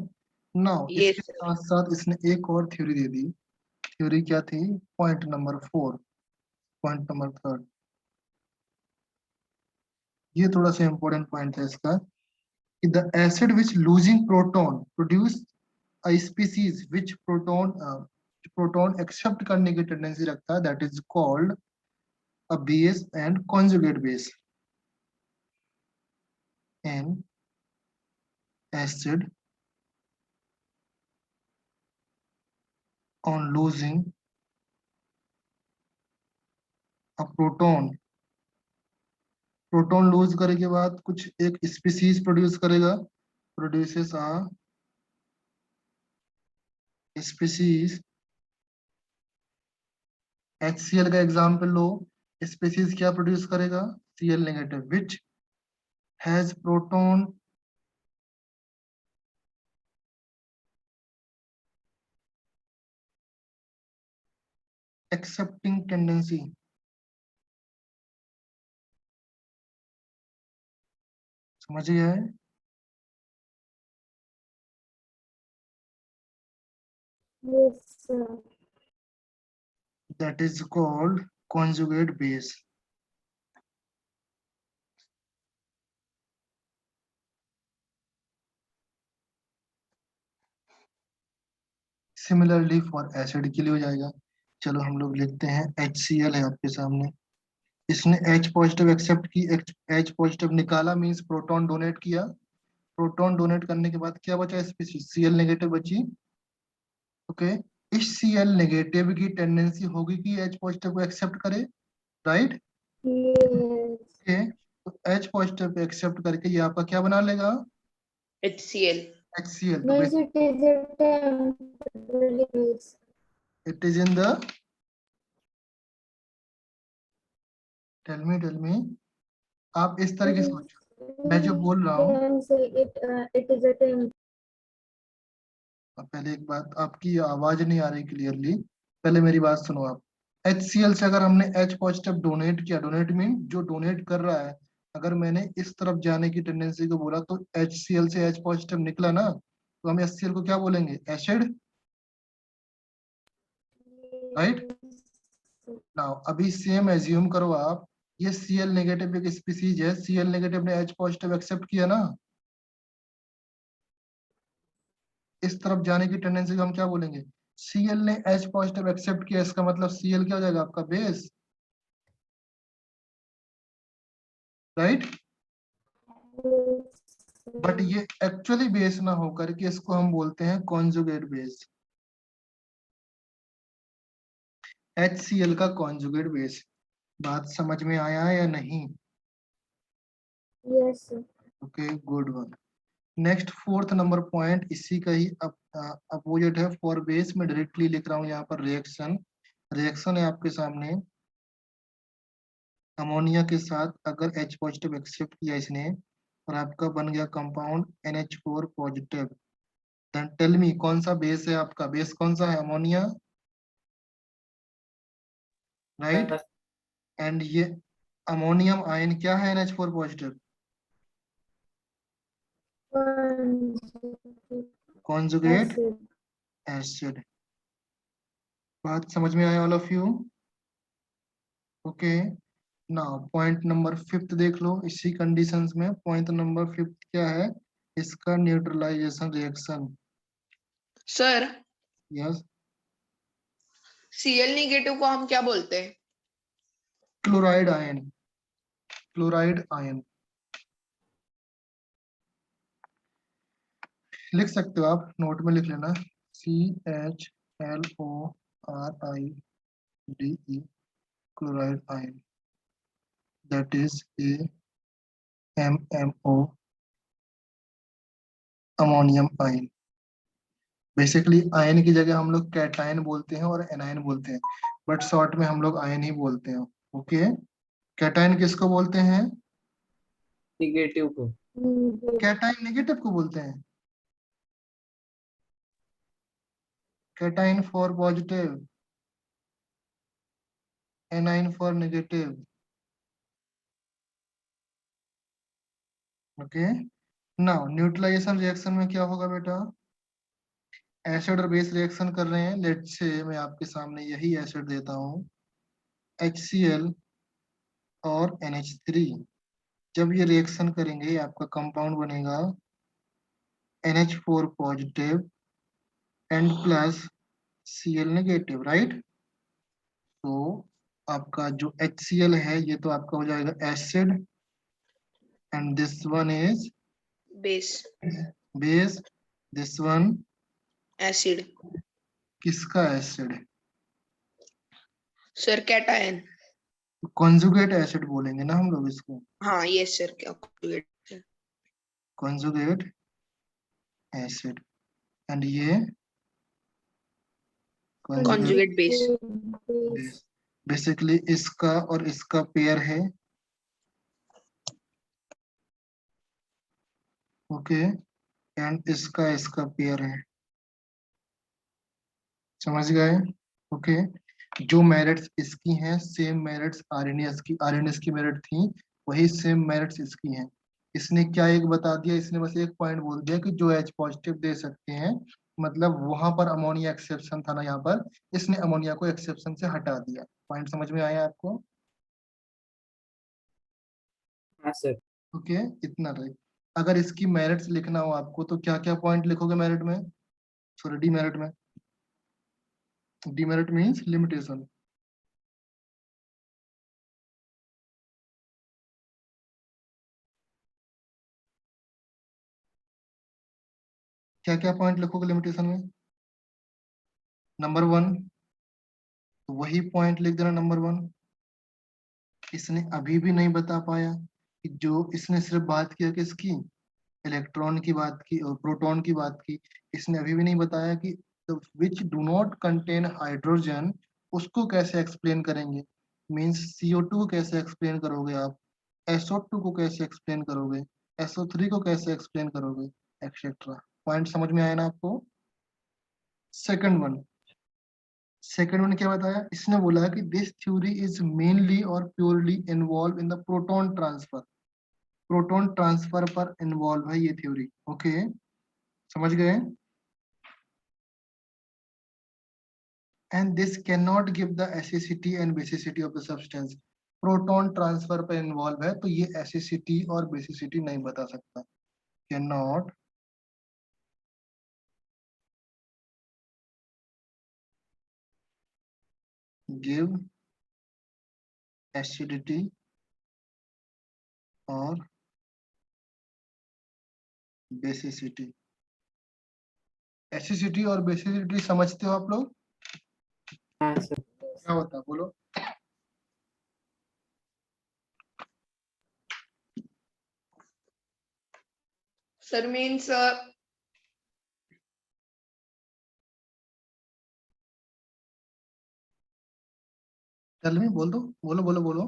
नाउ ये इसके साथ साथ इसने एक और थ्योरी दे दी। थ्योरी क्या थी? Point number 4, point number 3। ये थोड़ा सा इंपॉर्टेंट पॉइंट है इसका कि the acid which losing proton produce a species which proton accept करने की टेंडेंसी रखता है, that is called a base and conjugate base. An acid on losing a proton, proton lose करने के बाद कुछ एक स्पीसीज प्रोड्यूस करेगा, प्रोड्यूसेस आ स्पीसीज। HCl का एग्जांपल लो, स्पीसीज क्या प्रोड्यूस करेगा? Cl negative which has proton accepting tendency. समझ गया है? Yes, sir. That is called conjugate base. Similarly for acid के लिए हो जाएगा। चलो हम लोग लिखते हैं HCl है आपके सामने। इसने H पॉजिटिव एक्सेप्ट की, H पॉजिटिव निकाला मींस प्रोटॉन डोनेट किया। प्रोटॉन डोनेट करने के बाद क्या बचा? स्पीसीज Cl नेगेटिव बची। ओके, इस Cl नेगेटिव की टेंडेंसी होगी कि H पॉजिटिव को एक्सेप्ट करे, राइट? Yes. ओके, तो H पॉजिटिव पे एक्सेप्ट करके ये आपका क्या बना लेगा? HCl। HCl। तो Means it is a temporary base. It is in the tell me आप इस तरह की सोचो, मैं जो बोल रहा हूँ। Can say it is a temporary. अब पहले एक बात, आपकी आवाज नहीं आ रही क्लियरली, पहले मेरी बात सुनो आप। HCl से अगर हमने H पॉजिटिव डोनेट किया, डोनेट मीन जो डोनेट कर रहा है, अगर मैंने इस तरफ जाने की टेंडेंसी को बोला तो HCl से H पॉजिटिव निकला ना, तो हम HCl को क्या बोलेंगे? Acid, right? नाउ अभी सेम एज्यूम करो आप, ये Cl नेगेटिव एक स्पीसीज है, Cl नेगेटिव ने H पॉजिटिव एक्सेप्ट किया ना, इस तरफ जाने की टेंडेंसी को हम क्या बोलेंगे? Cl ने H पॉजिटिव एक्सेप्ट किया, इसका मतलब Cl क्या हो जाएगा? आपका बेस, राइट? बट ये एक्चुअली बेस ना होकर के इसको हम बोलते हैं कॉन्जुगेट बेस। HCl का कॉन्जुगेट बेस। बात समझ में आया या नहीं? Yes, sir. Okay, good one. Next 4th number point इसी का ही अपोजिट है। फॉर बेस में डायरेक्टली लिख रहा हूं यहाँ पर रिएक्शन। रिएक्शन है आपके सामने, अमोनिया के साथ अगर H पॉजिटिव एक्सेप्ट किया इसने और आपका बन गया compound NH4 positive, then tell me कौन सा बेस है आपका? बेस कौन सा है? Ammonia, right? एंड ये अमोनियम आयन क्या है? NH4 positive, conjugate Acid. Acid. बात समझ में आया all of you? Okay, now point number 5 देख लो इसी कंडीशंस में। पॉइंट नंबर 5 क्या है? इसका neutralization reaction. Sir, yes, Cl negative को हम क्या बोलते हैं? क्लोराइड आयन, क्लोराइड आयन लिख सकते हो आप, नोट में लिख लेना, CHLORIDE, chloride ion, that is AMMO, ammonium ion. Basically ion की जगह हम लोग कैटायन बोलते हैं और एनायन बोलते हैं। बट शॉर्ट में हम लोग आयन ही बोलते हैं। ओके, कैटायन किसको बोलते हैं? निगेटिव को। कैटायन नेगेटिव को बोलते हैं। Cation for positive, anion for negative. Okay, now neutralization reaction में क्या होगा बेटा? एसिड और बेस रिएक्शन कर रहे हैं। लेट्स से मैं आपके सामने यही एसिड देता हूँ, HCl और NH3। जब ये रिएक्शन करेंगे आपका कंपाउंड बनेगा NH4 positive and plus Cl negative, right? तो आपका जो HCl है ये तो आपका हो जाएगा acid, and this one is base, base, this one acid. किसका एसिड है? Sir cation. कॉन्जुगेट एसिड बोलेंगे ना हम लोग इसको, हाँ यस सर, क्या कॉन्जुगेट एसिड। एंड ये कॉन्जुगेट बेस। बेस। बेसिकली इसका और इसका पेयर है। ओके, एंड इसका इसका पेयर है। समझ गए? ओके, जो मेरिट्स इसकी हैं सेम मेरिट्स आरएनएस की मेरिट थी, वही सेम मेरिट्स इसकी हैं। इसने क्या एक बता दिया, इसने बस एक पॉइंट बोल दिया कि जो H पॉजिटिव दे सकते हैं, मतलब वहां पर अमोनिया एक्सेप्शन था ना, यहाँ पर इसने अमोनिया को एक्सेप्शन से हटा दिया। पॉइंट समझ में आया आपको? हाँ सर। ओके, इतना रहे। अगर इसकी मेरिट्स लिखना हो आपको तो क्या क्या पॉइंट लिखोगे मेरिट में? सॉरी, डीमेरिट में। Demerit means limitation. क्या क्या पॉइंट लिखोगे लिमिटेशन में? नंबर 1, तो वही पॉइंट लिख देना, नंबर 1। इसने अभी भी नहीं बता पाया कि जो इसने सिर्फ बात किया किसकी, इलेक्ट्रॉन की बात की और प्रोटॉन की बात की। इसने अभी भी नहीं बताया कि which do not contain hydrogen, उसको कैसे एक्सप्लेन करेंगे। मीन्स CO2 को कैसे एक्सप्लेन करोगे आप, SO2 को कैसे एक्सप्लेन करोगे, SO3 को कैसे एक्सप्लेन करोगे, एक्सेट्रा। पॉइंट समझ में आया ना आपको? सेकंड वन क्या बताया इसने? बोला कि दिस थ्योरी इज मेनली और purely involve in the proton transfer. Proton transfer पर इन्वॉल्व है ये थ्योरी। ओके, समझ गए? And this can not give the acidity and basicity of the substance. Proton transfer पर इन्वॉल्व है तो ये एसिडिटी और बेसिसिटी नहीं बता सकता। कैन नॉट गिव एसिडिटी और बेसिसिटी। एसिडिटी और बेसिसिटी समझते हो आप लोग? हाँ सर। क्या होता है बोलो? सर मीन्स टेल मी, बोल दो, बोलो बोलो बोलो।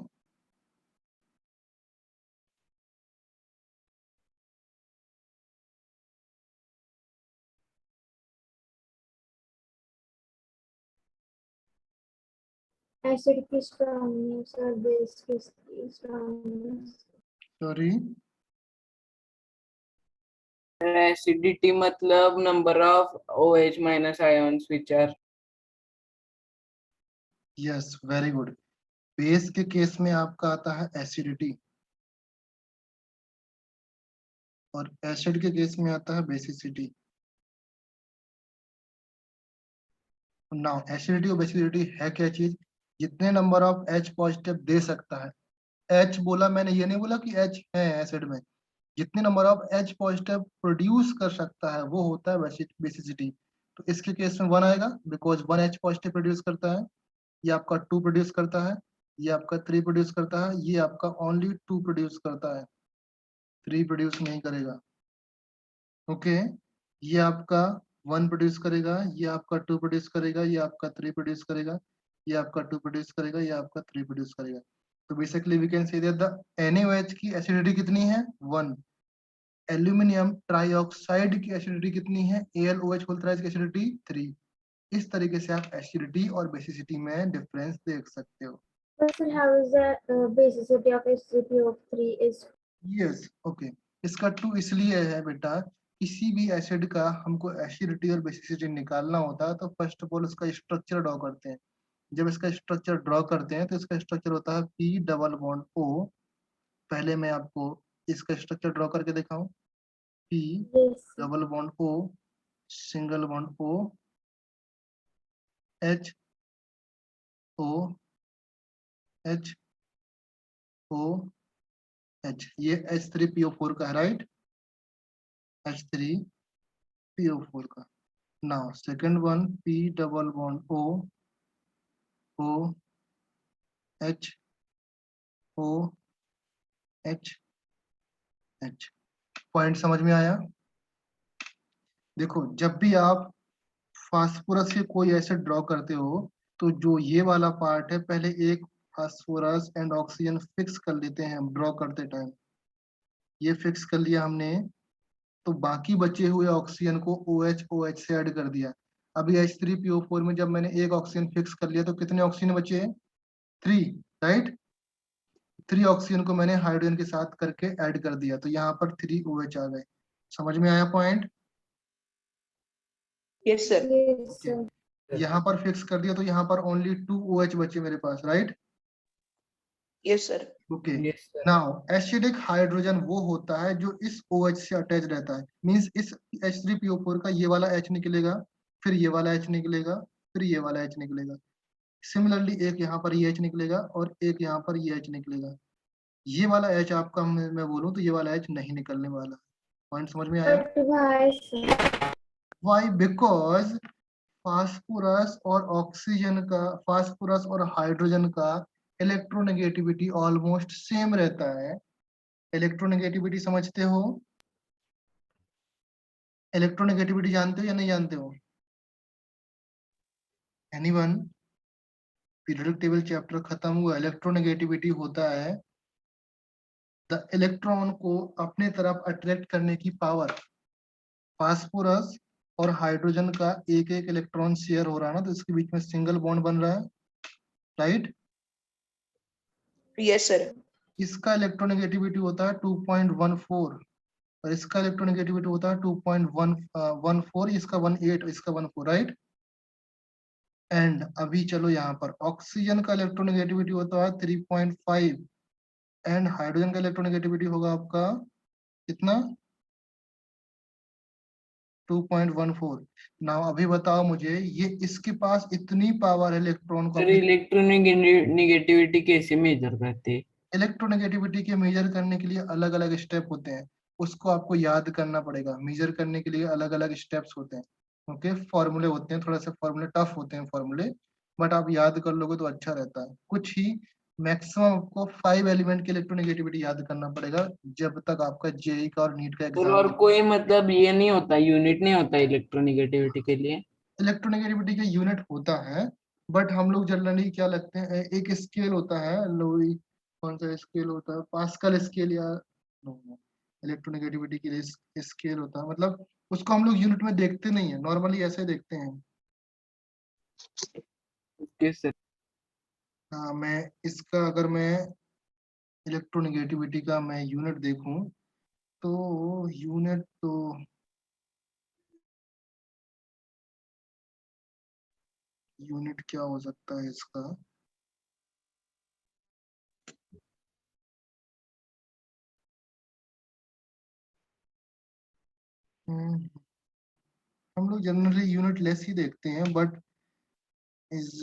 एसिड की स्ट्रॉन्गनेस और बेस की स्ट्रॉन्गनेस। सॉरी, एसिडिटी मतलब number of OH minus ions which are. Yes, very good. Base के केस में आपका आता है एसिडिटी और एसिड के केस में आता है बेसिसिटी। नाउ एसिडिटी और बेसिसिटी है क्या चीज? जितने नंबर ऑफ H पॉजिटिव दे सकता है, H बोला मैंने, ये नहीं बोला कि H है एसिड में। जितने number of H positive produce कर सकता है वो होता है बेसिसिटी। तो इसके केस में 1 आएगा बिकॉज 1 H पॉजिटिव प्रोड्यूस करता है, ये आपका 2 प्रोड्यूस करता है, ये आपका 3 प्रोड्यूस करता है, ये आपका ओनली 2 प्रोड्यूस करता है, 3 प्रोड्यूस नहीं करेगा। ओके, ये आपका 1 प्रोड्यूस करेगा, ये आपका 2 प्रोड्यूस करेगा, ये आपका 3 प्रोड्यूस करेगा। ये आपका 2 प्रोड्यूस करेगा, ये आपका 3 प्रोड्यूस करेगा। तो basically we can say that the NaOH की एसिडिटी कितनी है 1, एल्यूमिनियम ट्राइऑक्साइड की एसिडिटी कितनी है AlOH होल थ्राइस की एसिडिटी 3। इस तरीके से आप एसिडिटी और बेसिसिटी में डिफरेंस देख सकते हो। But sir, how is the basicity of H3PO3 is? Yes okay, इसका 2 इसलिए है बेटा, किसी भी एसिड का हमको एसिडिटी और बेसिसिटी निकालना होता है तो फर्स्ट ऑफ ऑल इसका स्ट्रक्चर ड्रॉ करते हैं। जब इसका स्ट्रक्चर ड्रॉ करते हैं तो इसका स्ट्रक्चर होता है P डबल बॉन्ड O। पहले मैं आपको इसका स्ट्रक्चर ड्रॉ करके दिखाऊं। P Yes, sir. Double bond O, single bond O, H O, H O, H, ये H3PO4 का है, राइट, H3PO4 का। Now second one P double bond O, O, H O, H, H। Point समझ में आया? देखो जब भी आप फास्फोरस के कोई एसिड ड्रॉ करते हो तो जो ये वाला पार्ट है पहले एक फास्फोरस एंड ऑक्सीजन फिक्स कर लेते हैं हम ड्रॉ करते टाइम। ये फिक्स कर लिया हमने, तो बाकी बचे हुए ऑक्सीजन को OH से ऐड कर दिया। अभी H3PO4 में जब मैंने एक ऑक्सीजन फिक्स कर लिया तो कितने ऑक्सीजन बचे? 3, राइट। 3 ऑक्सीजन को मैंने हाइड्रोजन के साथ करके ऐड कर दिया, तो यहाँ पर 3 OH आ गए। समझ में आया point? Yes sir. Yes, sir. यहाँ पर फिक्स कर दिया तो यहाँ पर ओनली 2 OH बचे मेरे पास, right. Yes sir. Okay, Yes, sir. Now acidic hydrogen वो होता है जो इस OH से अटैच रहता है। मींस इस H3PO4 का ये वाला H निकलेगा, फिर ये वाला H निकलेगा, फिर ये वाला H निकलेगा। सिमिलरली एक यहाँ पर ये H निकलेगा और एक यहाँ पर ये H निकलेगा। ये वाला H आपका मैं बोलूं तो ये वाला H नहीं निकलने वाला। पॉइंट समझ में आया? But why, sir? Why? Because phosphorus और ऑक्सीजन का, फास्फोरस और हाइड्रोजन का इलेक्ट्रोनेगेटिविटी ऑलमोस्ट सेम रहता है। इलेक्ट्रोनेगेटिविटी समझते हो? इलेक्ट्रोनेगेटिविटी जानते हो या नहीं जानते हो? एनीवन? पीरियोडिक टेबल चैप्टर खत्म हुआ। इलेक्ट्रोनेगेटिविटी होता है द इलेक्ट्रॉन को अपने तरफ अट्रैक्ट करने की पावर। फास्फोरस और हाइड्रोजन का एक एक इलेक्ट्रॉन शेयर हो रहा है ना, तो इसके बीच में सिंगल बॉन्ड बन रहा है, राइट। Yes sir. इसका इलेक्ट्रोनेगेटिविटी होता है 2.14 और इसका इलेक्ट्रोनेगेटिविटी होता है 2.14, इसका 18, इसका 14, राइट। एंड अभी चलो यहाँ पर ऑक्सीजन का इलेक्ट्रोनेगेटिविटी होता है 3.5 एंड हाइड्रोजन का इलेक्ट्रोनेगेटिविटी होगा आपका कितना? 2.14। नाउ अभी बताओ मुझे, ये इसके पास इतनी पावर है इलेक्ट्रॉन को सर अपनी। इलेक्ट्रोनेगेटिविटी कैसे मेजर करते? इलेक्ट्रोनेगेटिविटी के मेजर करने के लिए अलग अलग स्टेप होते हैं, उसको आपको याद करना पड़ेगा। मेजर करने के लिए अलग अलग स्टेप्स होते हैं, ओके। फॉर्मूले होते हैं, थोड़ा सा फॉर्मूले टफ होते हैं फॉर्मूले, बट आप याद कर लोगे तो अच्छा रहता है। कुछ ही मैक्सिमम आपको 5 एलिमेंट की इलेक्ट्रोनेगेटिविटी याद करना पड़ेगा जब तक आपका जेई का और नीट का सर एग्जाम और नहीं। कोई मतलब ये नहीं होता, यूनिट नहीं होता इलेक्ट्रोनेगेटिविटी के लिए? इलेक्ट्रोनेगेटिविटी का यूनिट होता है, बट हम लोग जनरली क्या लगते हैं, एक स्केल होता है लोई, कौन सा स्केल होता है, पास्कल स्केल या इलेक्ट्रोनेगेटिविटी के लिए स्केल होता है, मतलब उसको हम लोग यूनिट में देखते नहीं है, नॉर्मली ऐसे देखते हैं। Okay sir. हाँ, मैं इसका अगर मैं इलेक्ट्रोनेगेटिविटी का मैं यूनिट देखूं तो यूनिट क्या हो सकता है इसका? हम लोग जनरली यूनिट लेस ही देखते हैं, बट इस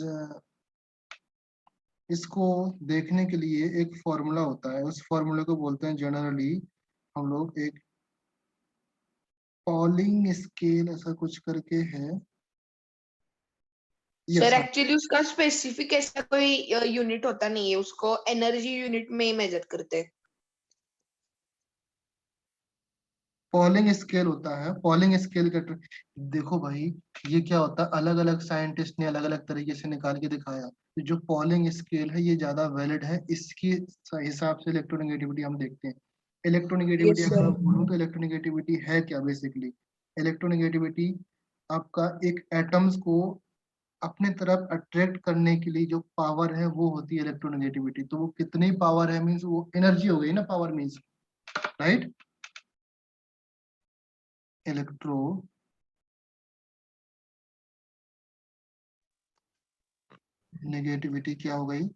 इसको देखने के लिए एक फॉर्मूला होता है, उस फॉर्मूले को बोलते हैं जनरली हम लोग एक पॉलिंग स्केल, ऐसा कुछ करके है। सर एक्चुअली उसका स्पेसिफिक ऐसा कोई यूनिट होता नहीं है, उसको एनर्जी यूनिट में ही मेजर करते हैं। पॉलिंग स्केल होता है, पॉलिंग स्केल का देखो भाई, ये क्या होता है, अलग अलग साइंटिस्ट ने अलग अलग तरीके से निकाल के दिखाया। तो जो पॉलिंग स्केल है ये ज्यादा वैलिड है, इसके हिसाब से इलेक्ट्रोनेगेटिविटी हम देखते हैं। इलेक्ट्रोनेगेटिविटी यस अगर सर। मैं बोलूँ तो इलेक्ट्रोनेगेटिविटी है क्या बेसिकली? इलेक्ट्रोनेगेटिविटी आपका एक एटम्स को अपने तरफ अट्रैक्ट करने के लिए जो पावर है वो होती है इलेक्ट्रोनेगेटिविटी। तो वो कितनी पावर है मीन्स वो एनर्जी हो गई ना, power means, right. Electronegativity क्या हो गई?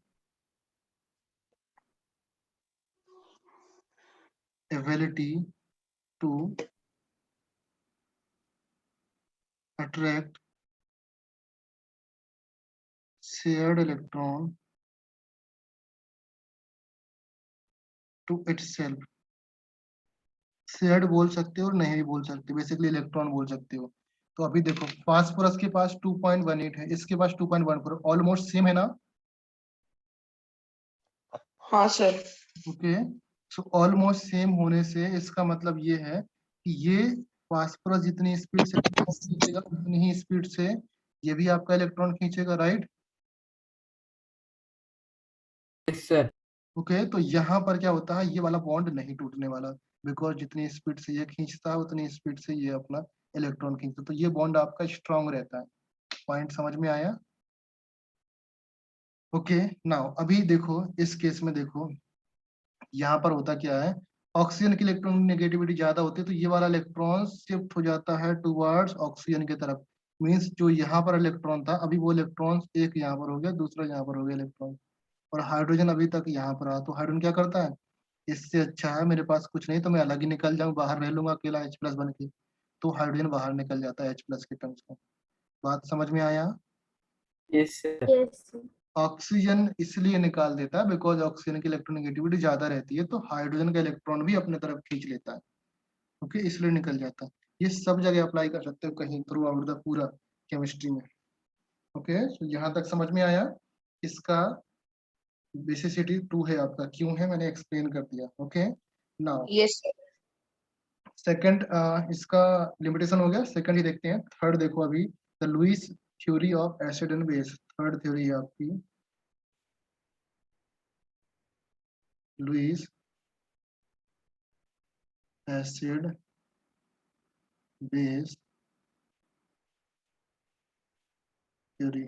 Ability to attract shared electron to itself. Shared बोल सकते हो और नहीं भी बोल सकते, बेसिकली इलेक्ट्रॉन बोल सकते हो। तो अभी देखो फास्फोरस के पास 2.18 है, इसके पास 2.14, ऑलमोस्ट सेम है ना? हाँ sir. Okay, so almost same होने से इसका मतलब ये है कि ये फास्फोरस जितनी स्पीड से खींचेगा उतनी ही स्पीड से ये भी आपका इलेक्ट्रॉन खींचेगा, राइट। Yes sir. ओके, तो यहाँ पर क्या होता है, ये वाला बॉन्ड नहीं टूटने वाला, बिकॉज जितनी स्पीड से ये खींचता है उतनी स्पीड से ये अपना इलेक्ट्रॉन खींचता है, तो ये बॉन्ड आपका स्ट्रांग रहता है। पॉइंट समझ में आया? ओके, नाउ अभी देखो इस केस में देखो यहाँ पर होता क्या है, ऑक्सीजन की इलेक्ट्रॉन नेगेटिविटी ज्यादा होती है तो ये वाला इलेक्ट्रॉन शिफ्ट हो जाता है टुवर्ड्स ऑक्सीजन की तरफ। मीन्स जो यहाँ पर इलेक्ट्रॉन था अभी वो इलेक्ट्रॉन एक यहाँ पर हो गया, दूसरा यहाँ पर हो गया इलेक्ट्रॉन, और हाइड्रोजन अभी तक यहाँ पर आ, तो हाइड्रोजन क्या करता है, इससे अच्छा है मेरे पास कुछ नहीं तो मैं अलग ही निकल जाऊं, बाहर रह लूंगा अकेला H+ बन के। तो हाइड्रोजन बाहर निकल जाता है H+ के टर्म्स में। बात समझ में आया? Yes sir. Yes, sir. Oxygen इसलिए निकाल देता है बिकॉज ऑक्सीजन की इलेक्ट्रोनेगेटिविटी ज्यादा रहती है, तो हाइड्रोजन का इलेक्ट्रॉन भी अपने तरफ खींच लेता है। ओके, इसलिए निकल जाता है। ये सब जगह अप्लाई कर सकते हो कहीं थ्रू आउट द पूरा केमिस्ट्री में। ओके, तो यहाँ तक समझ में आया? इसका बेसिसिटी 2 है आपका, क्यों है मैंने एक्सप्लेन कर दिया। Okay, now yes sir. Second, इसका लिमिटेशन हो गया। सेकंड ही देखते हैं, थर्ड देखो अभी, the Lewis theory of acid and base. Third theory है आपकी लुईस एसिड बेस थ्योरी।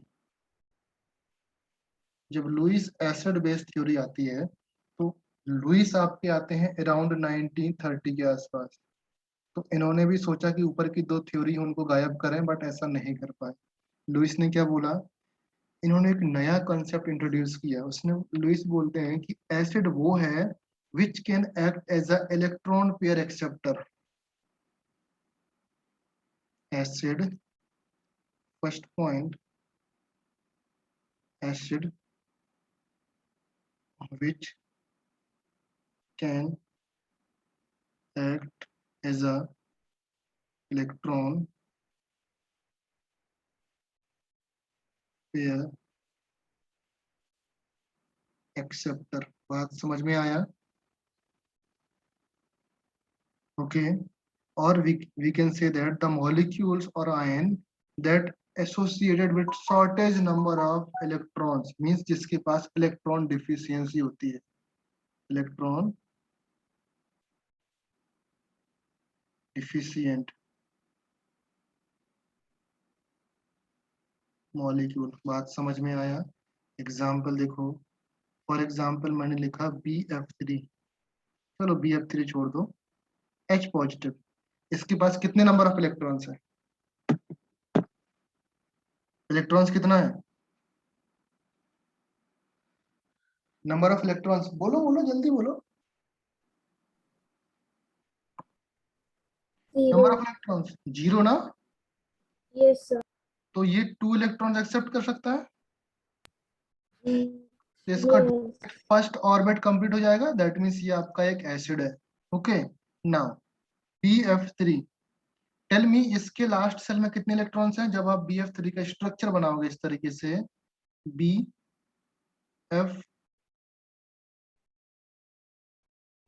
जब लुईस एसिड बेस थ्योरी आती है तो लुईस आपके आते हैं अराउंड 1930 के आसपास। तो इन्होंने भी सोचा कि ऊपर की दो थ्योरी उनको गायब करें, बट ऐसा नहीं कर पाए। लुईस ने क्या बोला, इन्होंने एक नया कॉन्सेप्ट इंट्रोड्यूस किया। उसने, लुईस बोलते हैं कि एसिड वो है which can act as a electron pair acceptor. Acid, first point, acid which can act as a electron pair acceptor. बात समझ में आया? Okay, or we can say that the molecules or ion that associated with shortage number of electrons means जिसके पास electron deficiency होती है, electron deficient molecule. बात समझ में आया? एग्जाम्पल देखो, फॉर एग्जाम्पल मैंने लिखा BF3, चलो BF3 छोड़ दो, H पॉजिटिव, इसके पास कितने नंबर ऑफ इलेक्ट्रॉन्स है? इलेक्ट्रॉन्स कितना है, नंबर ऑफ इलेक्ट्रॉन्स, बोलो बोलो जल्दी बोलो। Number of Zero. इलेक्ट्रॉन्स 0 ना? Yes, sir. तो ये 2 इलेक्ट्रॉन्स एक्सेप्ट कर सकता है, Mm, तो इसका yes. फर्स्ट ऑर्बिट कंप्लीट हो जाएगा, दैट मीन्स ये आपका एक एसिड है। Okay, now BF3, tell me इसके लास्ट सेल में कितने इलेक्ट्रॉन्स हैं? जब आप BF3 का स्ट्रक्चर बनाओगे इस तरीके से, बी एफ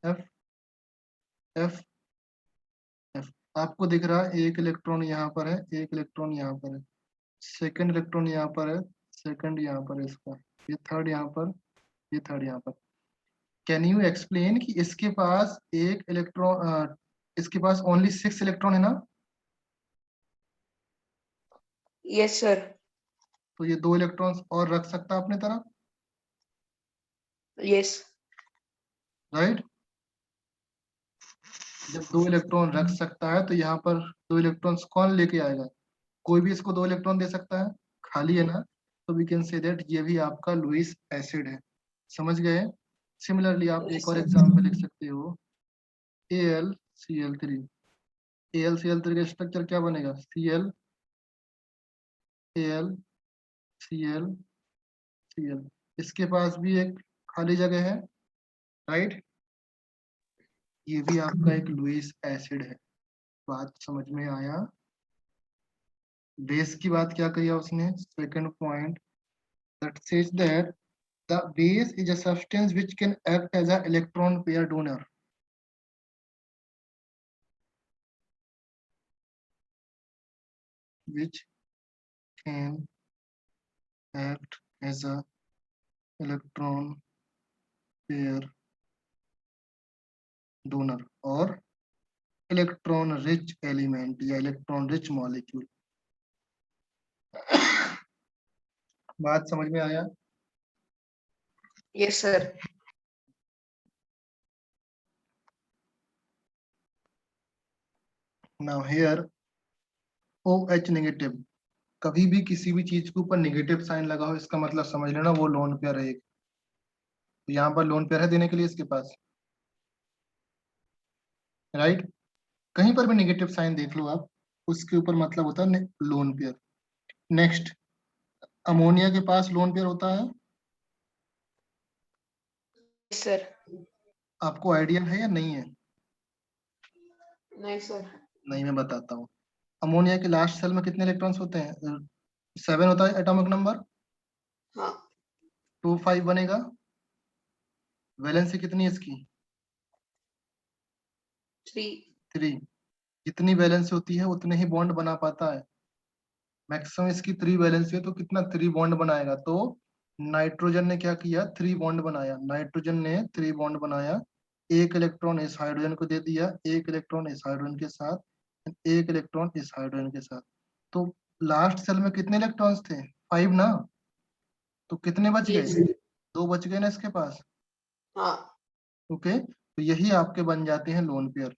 एफ एफ आपको दिख रहा है एक इलेक्ट्रॉन यहाँ पर है, एक इलेक्ट्रॉन यहाँ पर है, सेकंड इलेक्ट्रॉन यहाँ पर है, सेकंड यहाँ पर है इसका, ये थर्ड यहाँ पर, ये थर्ड यहाँ पर। कैन यू एक्सप्लेन कि इसके पास एक इलेक्ट्रॉन, इसके पास ओनली 6 इलेक्ट्रॉन है ना, यस सर। तो ये 2 इलेक्ट्रॉन्स और रख सकता है अपने तरफ, यस। राइट। जब 2 इलेक्ट्रॉन रख सकता है तो यहाँ पर 2 इलेक्ट्रॉन्स कौन लेके आएगा, कोई भी इसको 2 इलेक्ट्रॉन दे सकता है, खाली है ना, तो वी कैन से दैट ये भी आपका लुईस एसिड है। समझ गए। सिमिलरली आप एक और एग्जांपल लिख सकते हो, AlCl3। AlCl3 का स्ट्रक्चर क्या बनेगा, Cl Al Cl Cl। इसके पास भी एक खाली जगह है, राइट। ये भी आपका एक लुईस एसिड है। बात समझ में आया। बेस की बात क्या कही है उसने, second point, that says that the base is a substance which can act as a electron pair donor. Which can act as a electron pair donor or electron rich element या electron rich molecule। बात समझ में आया। Yes sir. Now here OH negative, कभी भी किसी भी चीज के ऊपर नेगेटिव साइन लगा हो इसका मतलब समझ लेना वो लोन पेयर है। तो यहाँ पर लोन पेयर है देने के लिए इसके पास, राइट। कहीं पर भी नेगेटिव साइन देख लो आप, उसके ऊपर मतलब होता है लोन पेयर। नेक्स्ट, अमोनिया के पास लोन पेयर होता है, सर। आपको आइडिया है या नहीं है। नहीं सर। नहीं, मैं बताता हूँ। अमोनिया के लास्ट सेल में कितने इलेक्ट्रॉन्स होते हैं, 7 होता है एटॉमिक नंबर। हाँ। 2 5 बनेगा। वैलेंसी कितनी है इसकी, 3। 3। जितनी वैलेंसी होती है उतने ही बॉन्ड बना पाता है। मैक्सिमम इसकी 3 वैलेंसी है तो कितना 3 बॉन्ड बनाएगा। तो नाइट्रोजन ने क्या किया, 3 बॉन्ड बनाया। नाइट्रोजन ने 3 बॉन्ड बनाया, एक इलेक्ट्रॉन इस हाइड्रोजन को दे दिया, एक इलेक्ट्रॉन इस हाइड्रोजन के साथ, एक इलेक्ट्रॉन इस हाइड्रोजन के साथ। तो लास्ट सेल में कितने इलेक्ट्रॉन्स थे, 5 ना। तो कितने बच Yes. गए, 2 बच गए ना इसके पास। हाँ। ओके, तो यही आपके बन जाते हैं लोन पेयर।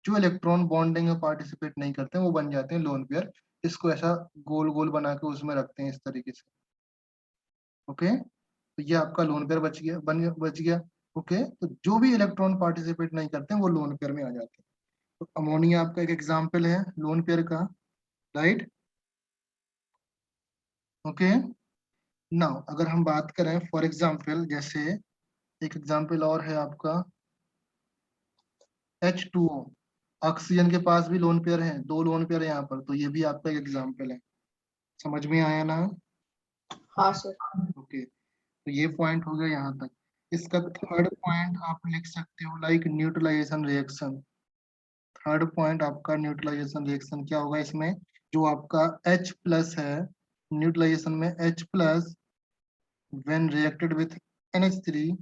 जो इलेक्ट्रॉन बॉन्डिंग में पार्टिसिपेट नहीं करते वो बन जाते हैं लोन पेयर। इसको ऐसा गोल गोल बना के उसमें रखते हैं इस तरीके से। ओके, तो ये आपका लोन पेयर बच गया। ओके, तो जो भी इलेक्ट्रॉन पार्टिसिपेट नहीं करते हैं वो लोन पेयर में आ जाते हैं। तो अमोनिया आपका एक एग्जाम्पल है लोन पेयर का, राइट। ओके, नाउ अगर हम बात करें फॉर एग्जाम्पल, जैसे एक एग्जाम्पल और है आपका H2O। ऑक्सीजन के पास भी लोन पेयर है, 2 लोन पेयर है यहाँ पर, तो ये भी आपका एक एग्जाम्पल है। समझ में आया ना। हाँ सर। ओके, तो ये पॉइंट हो गया यहाँ तक। इसका थर्ड पॉइंट आप लिख सकते हो like neutralization reaction. Third point आपका न्यूट्रलाइजेशन रिएक्शन क्या होगा इसमें, जो आपका H प्लस है, न्यूट्रलाइजेशन में H plus when reacted with NH3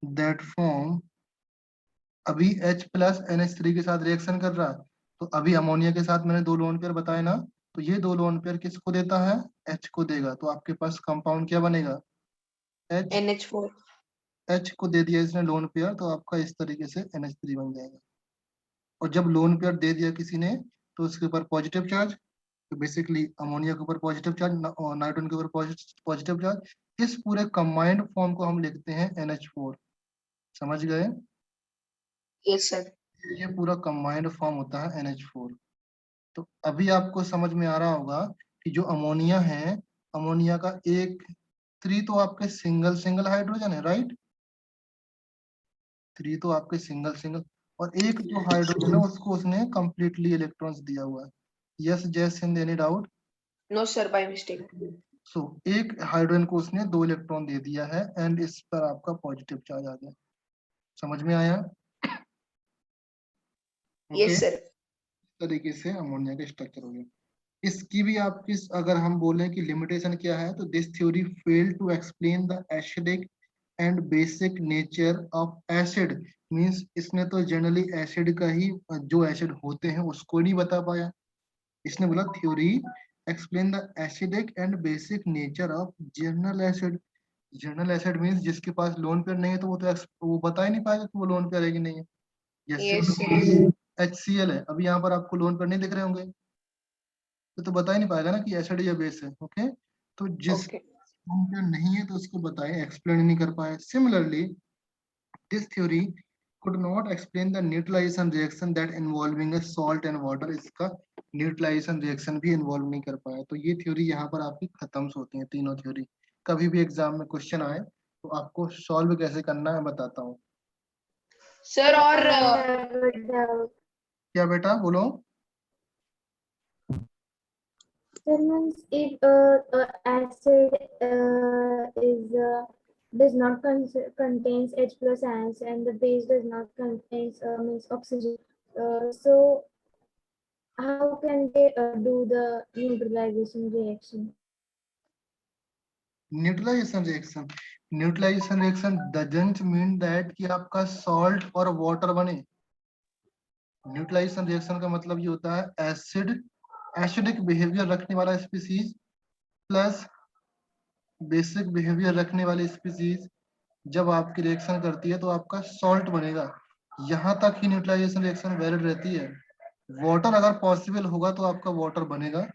that form. अभी H प्लस NH3 के साथ रिएक्शन कर रहा है, तो अभी अमोनिया के साथ मैंने 2 लोन पेयर बताए ना, तो ये 2 लोन पेयर किसको देता है, H को देगा। तो आपके पास कंपाउंड क्या बनेगा, H। NH4। H को दे दिया इसने लोन पेयर, तो आपका इस तरीके से NH3 बन जाएगा। और जब लोन पेयर दे दिया किसी ने तो उसके ऊपर पॉजिटिव चार्ज, तो बेसिकली अमोनिया के ऊपर पॉजिटिव चार्ज और नाइट्रोजन के ऊपर पॉजिटिव चार्ज। इस पूरे कंबाइंड फॉर्म को हम लिखते हैं NH4। समझ गए। Yes sir. ये पूरा कंबाइंड फॉर्म होता है NH4। तो अभी आपको समझ में आ रहा होगा कि जो अमोनिया है, अमोनिया का एक 3 तो आपके सिंगल सिंगल हाइड्रोजन है, राइट। 3 तो आपके सिंगल सिंगल, और एक जो हाइड्रोजन है उसको उसने कंप्लीटली इलेक्ट्रॉन्स दिया हुआ है। Yes Jai Sindh, any doubt. No sir, by mistake. So एक हाइड्रोजन को उसने 2 इलेक्ट्रॉन दे दिया है एंड इस पर आपका पॉजिटिव चार्ज आ गया। समझ में आया। Yes sir. तरीके से अमोनिया का स्ट्रक्चर हो गया। इसकी भी आपकी अगर हम बोले कि लिमिटेशन क्या है, तो this theory fail to explain the acidic and basic nature of acid. Means इसने तो जनरली एसिड का ही, जो एसिड होते हैं उसको नहीं बता पाया। इसने बोला theory explain the acidic and basic nature of journal acid. Journal acid means जिसके पास लोन पेयर नहीं है, तो वो तो वो बता ही नहीं पाएगा कि वो लोन पेयर है कि नहीं है। Yes sir. जैसे HCl है, अभी यहाँ पर आपको लोन पेयर नहीं दिख रहे होंगे, तो बता ही नहीं पाएगा ना कि एसिड या बेस है। ओके, तो जिस ओके। लोन पेयर नहीं है तो उसको बताए, एक्सप्लेन नहीं कर पाए। Similarly this theory could not explain the neutralization reaction that involving a salt and water। इसका न्यूट्रलाइजेशन रिएक्शन भी इन्वॉल्व नहीं कर पाया। तो ये थ्योरी यहाँ पर आपकी खत्म होती है, तीनों थ्योरी। कभी भी एग्जाम में क्वेश्चन आए तो आपको सॉल्व कैसे करना है बताता हूँ। सर और I have a doubt. क्या बेटा बोलो। Sir, means if acid does not contains H plus ions and the base does not contains means oxygen, so how can they do the neutralization reaction? Neutralization reaction doesn't mean that कि आपका salt और water बने। Neutralisation reaction का मतलब ये होता है acidic behaviour रखने वाला स्पीसीज प्लस बेसिक बिहेवियर रखने वाली स्पीसीज जब आपकी रिएक्शन करती है तो आपका सॉल्ट बनेगा। यहाँ तक ही न्यूट्रलाइजेशन रिएक्शन वैलिड रहती है। वाटर अगर पॉसिबल होगा तो आपका वाटर बनेगा,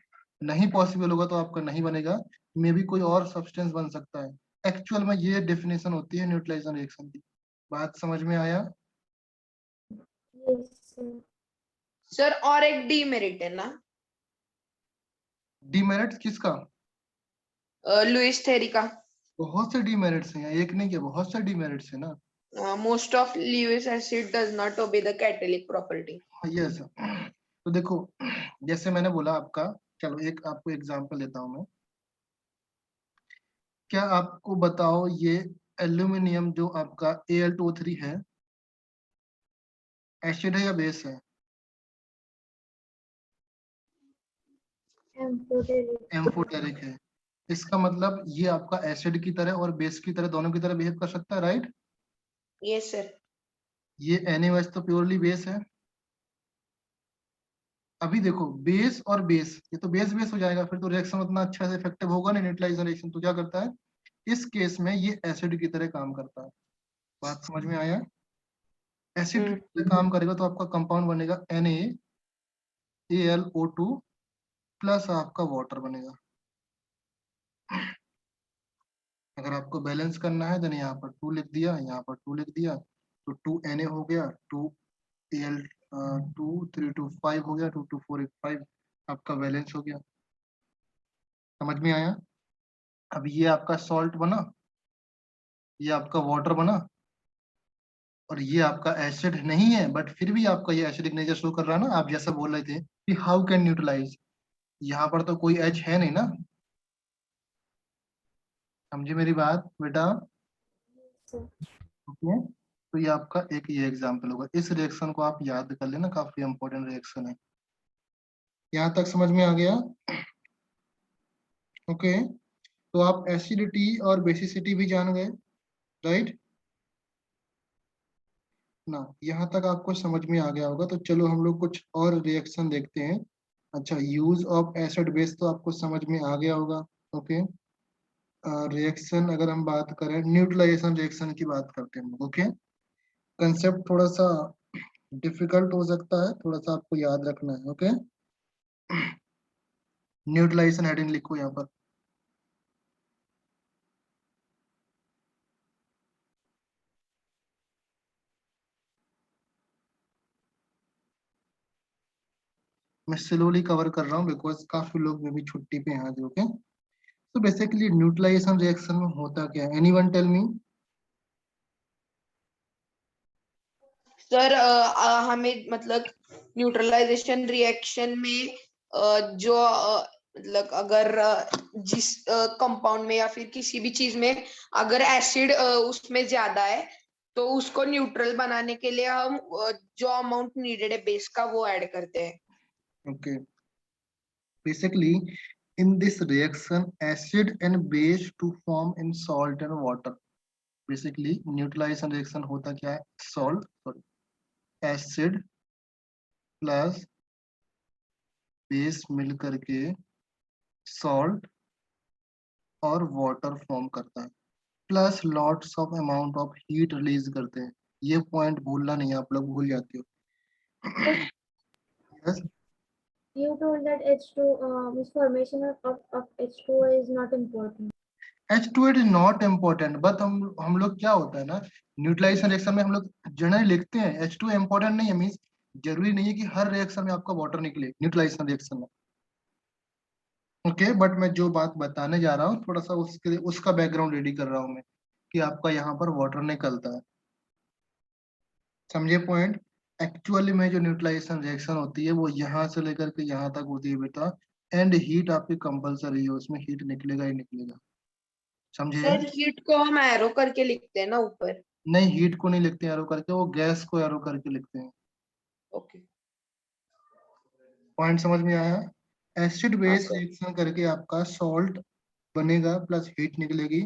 नहीं पॉसिबल होगा तो आपका नहीं बनेगा। मे बी कोई और सब्सटेंस बन सकता है। एक्चुअल में ये डेफिनेशन होती है न्यूट्रलाइजेशन रिएक्शन की। बात समझ में आया? Yes, sir. सर और एक डीमेरिट है ना डीमेरिट्स किसका? लुईस थ्योरी का। बहुत से डीमेरिट्स हैं, एक नहीं, क्या बहुत से डीमेरिट्स है ना। Most of Lewis acid does not obey the catalytic property। Yes, तो देखो जैसे मैंने बोला आपका, चलो एक आपको एग्जांपल देता हूं मैं। क्या आपको बताओ, ये एल्यूमिनियम जो आपका Al2O3 है, एसिड है या बेस है? एम्फोटेरिक है। इसका मतलब ये आपका एसिड की तरह और बेस की तरह, दोनों की तरह बिहेव कर सकता है, राइट? Yes sir. ये NaOH तो प्योरली बेस है। अभी देखो बेस और बेस, ये तो बेस बेस हो जाएगा, फिर तो रिएक्शन उतना अच्छा से इफेक्टिव होगा नहीं न्यूट्रलाइजेशन रिएक्शन। तो क्या करता है, इस केस में ये एसिड की तरह काम करता है। बात समझ में आया? एसिड की तरह काम करेगा तो आपका कंपाउंड बनेगा NaAlO2 प्लस आपका वाटर बनेगा। अगर आपको बैलेंस करना है, देन यहाँ पर 2 लिख दिया, यहाँ पर 2 लिख दिया, तो 2Na हो गया, 2Al 2 3 2 5 हो गया, 2 2 4 5 आपका बैलेंस हो गया। समझ में आया? अब ये आपका सॉल्ट बना, ये आपका वाटर बना, और ये आपका एसिड नहीं है, बट फिर भी आपका ये एसिडिक नेचर शो कर रहा है ना। आप जैसा बोल रहे थे कि हाउ कैन न्यूट्रलाइज, यहाँ पर तो कोई H है नहीं ना। समझे मेरी बात बेटा? Sir. ओके, तो ये आपका एक ये एग्जांपल होगा। इस रिएक्शन को आप याद कर लेना, काफी इंपॉर्टेंट रिएक्शन है। यहाँ तक समझ में आ गया? ओके, तो आप एसिडिटी और बेसिसिटी भी जान गए, राइट ना? यहाँ तक आपको समझ में आ गया होगा। तो चलो हम लोग कुछ और रिएक्शन देखते हैं। अच्छा, यूज ऑफ एसिड बेस तो आपको समझ में आ गया होगा। ओके, रिएक्शन अगर हम बात करें, न्यूट्रलाइजेशन रिएक्शन की बात करते हैं। ओके, कंसेप्ट थोड़ा सा डिफिकल्ट हो सकता है, थोड़ा सा आपको याद रखना है। ओके, न्यूट्रलाइजेशन हेडिंग लिखो यहाँ पर। मैं स्लोली कवर कर रहा हूँ बिकॉज काफी लोग में भी छुट्टी पे हैं आज। ओके, तो बेसिकली न्यूट्रलाइजेशन रिएक्शन में होता क्या है? Anyone tell me? सर हमें मतलब न्यूट्रलाइजेशन रिएक्शन में जो मतलब अगर जिस कंपाउंड में या फिर किसी भी चीज में अगर एसिड उसमें ज्यादा है तो उसको न्यूट्रल बनाने के लिए हम जो अमाउंट नीडेड है बेस का वो ऐड करते हैं. Okay. Basically, in this reaction, acid and base to form in salt and water. Basically, neutralization reaction होता क्या है? Salt, sorry, acid plus base मिल करके salt और water form करता है. Plus lots of amount of heat release करते हैं. ये point भूलना नहीं है, आप लोग भूल जाते हो. Yes. You told that H2 is formation of H2O is not important. H2 is not important, but हम लोग क्या होता है ना, न्यूट्रलाइजेशन रिएक्शन में हम लोग जनरली लिखते हैं H2 इम्पोर्टेंट नहीं है, मींस जरूरी नहीं है कि हर रिएक्शन में आपका वाटर निकले न्यूट्रलाइजेशन रिएक्शन में. ओके, बट मैं जो बात बताने जा रहा हूँ थोड़ा सा उसके लिए उसका बैकग्राउंड रेडी कर रहा हूँ मैं, कि आपका यहाँ पर वाटर निकलता है. समझे पॉइंट? एक्चुअली में जो न्यूट्रलाइजेशन रिएक्शन होती है वो यहाँ से लेकर के यहाँ तक होती है बेटा, एंड हीट आपकी कंपलसरी है, उसमें हीट निकलेगा ही निकलेगा. समझे? सर हीट को हम एरो करके लिखते हैं ना ऊपर. नहीं, हीट को नहीं लिखते एरो करके, वो गैस को एरो करके लिखते हैं. ओके. पॉइंट समझ में आया? Acid base sir. रिएक्शन करके आपका सॉल्ट बनेगा प्लस हीट निकलेगी.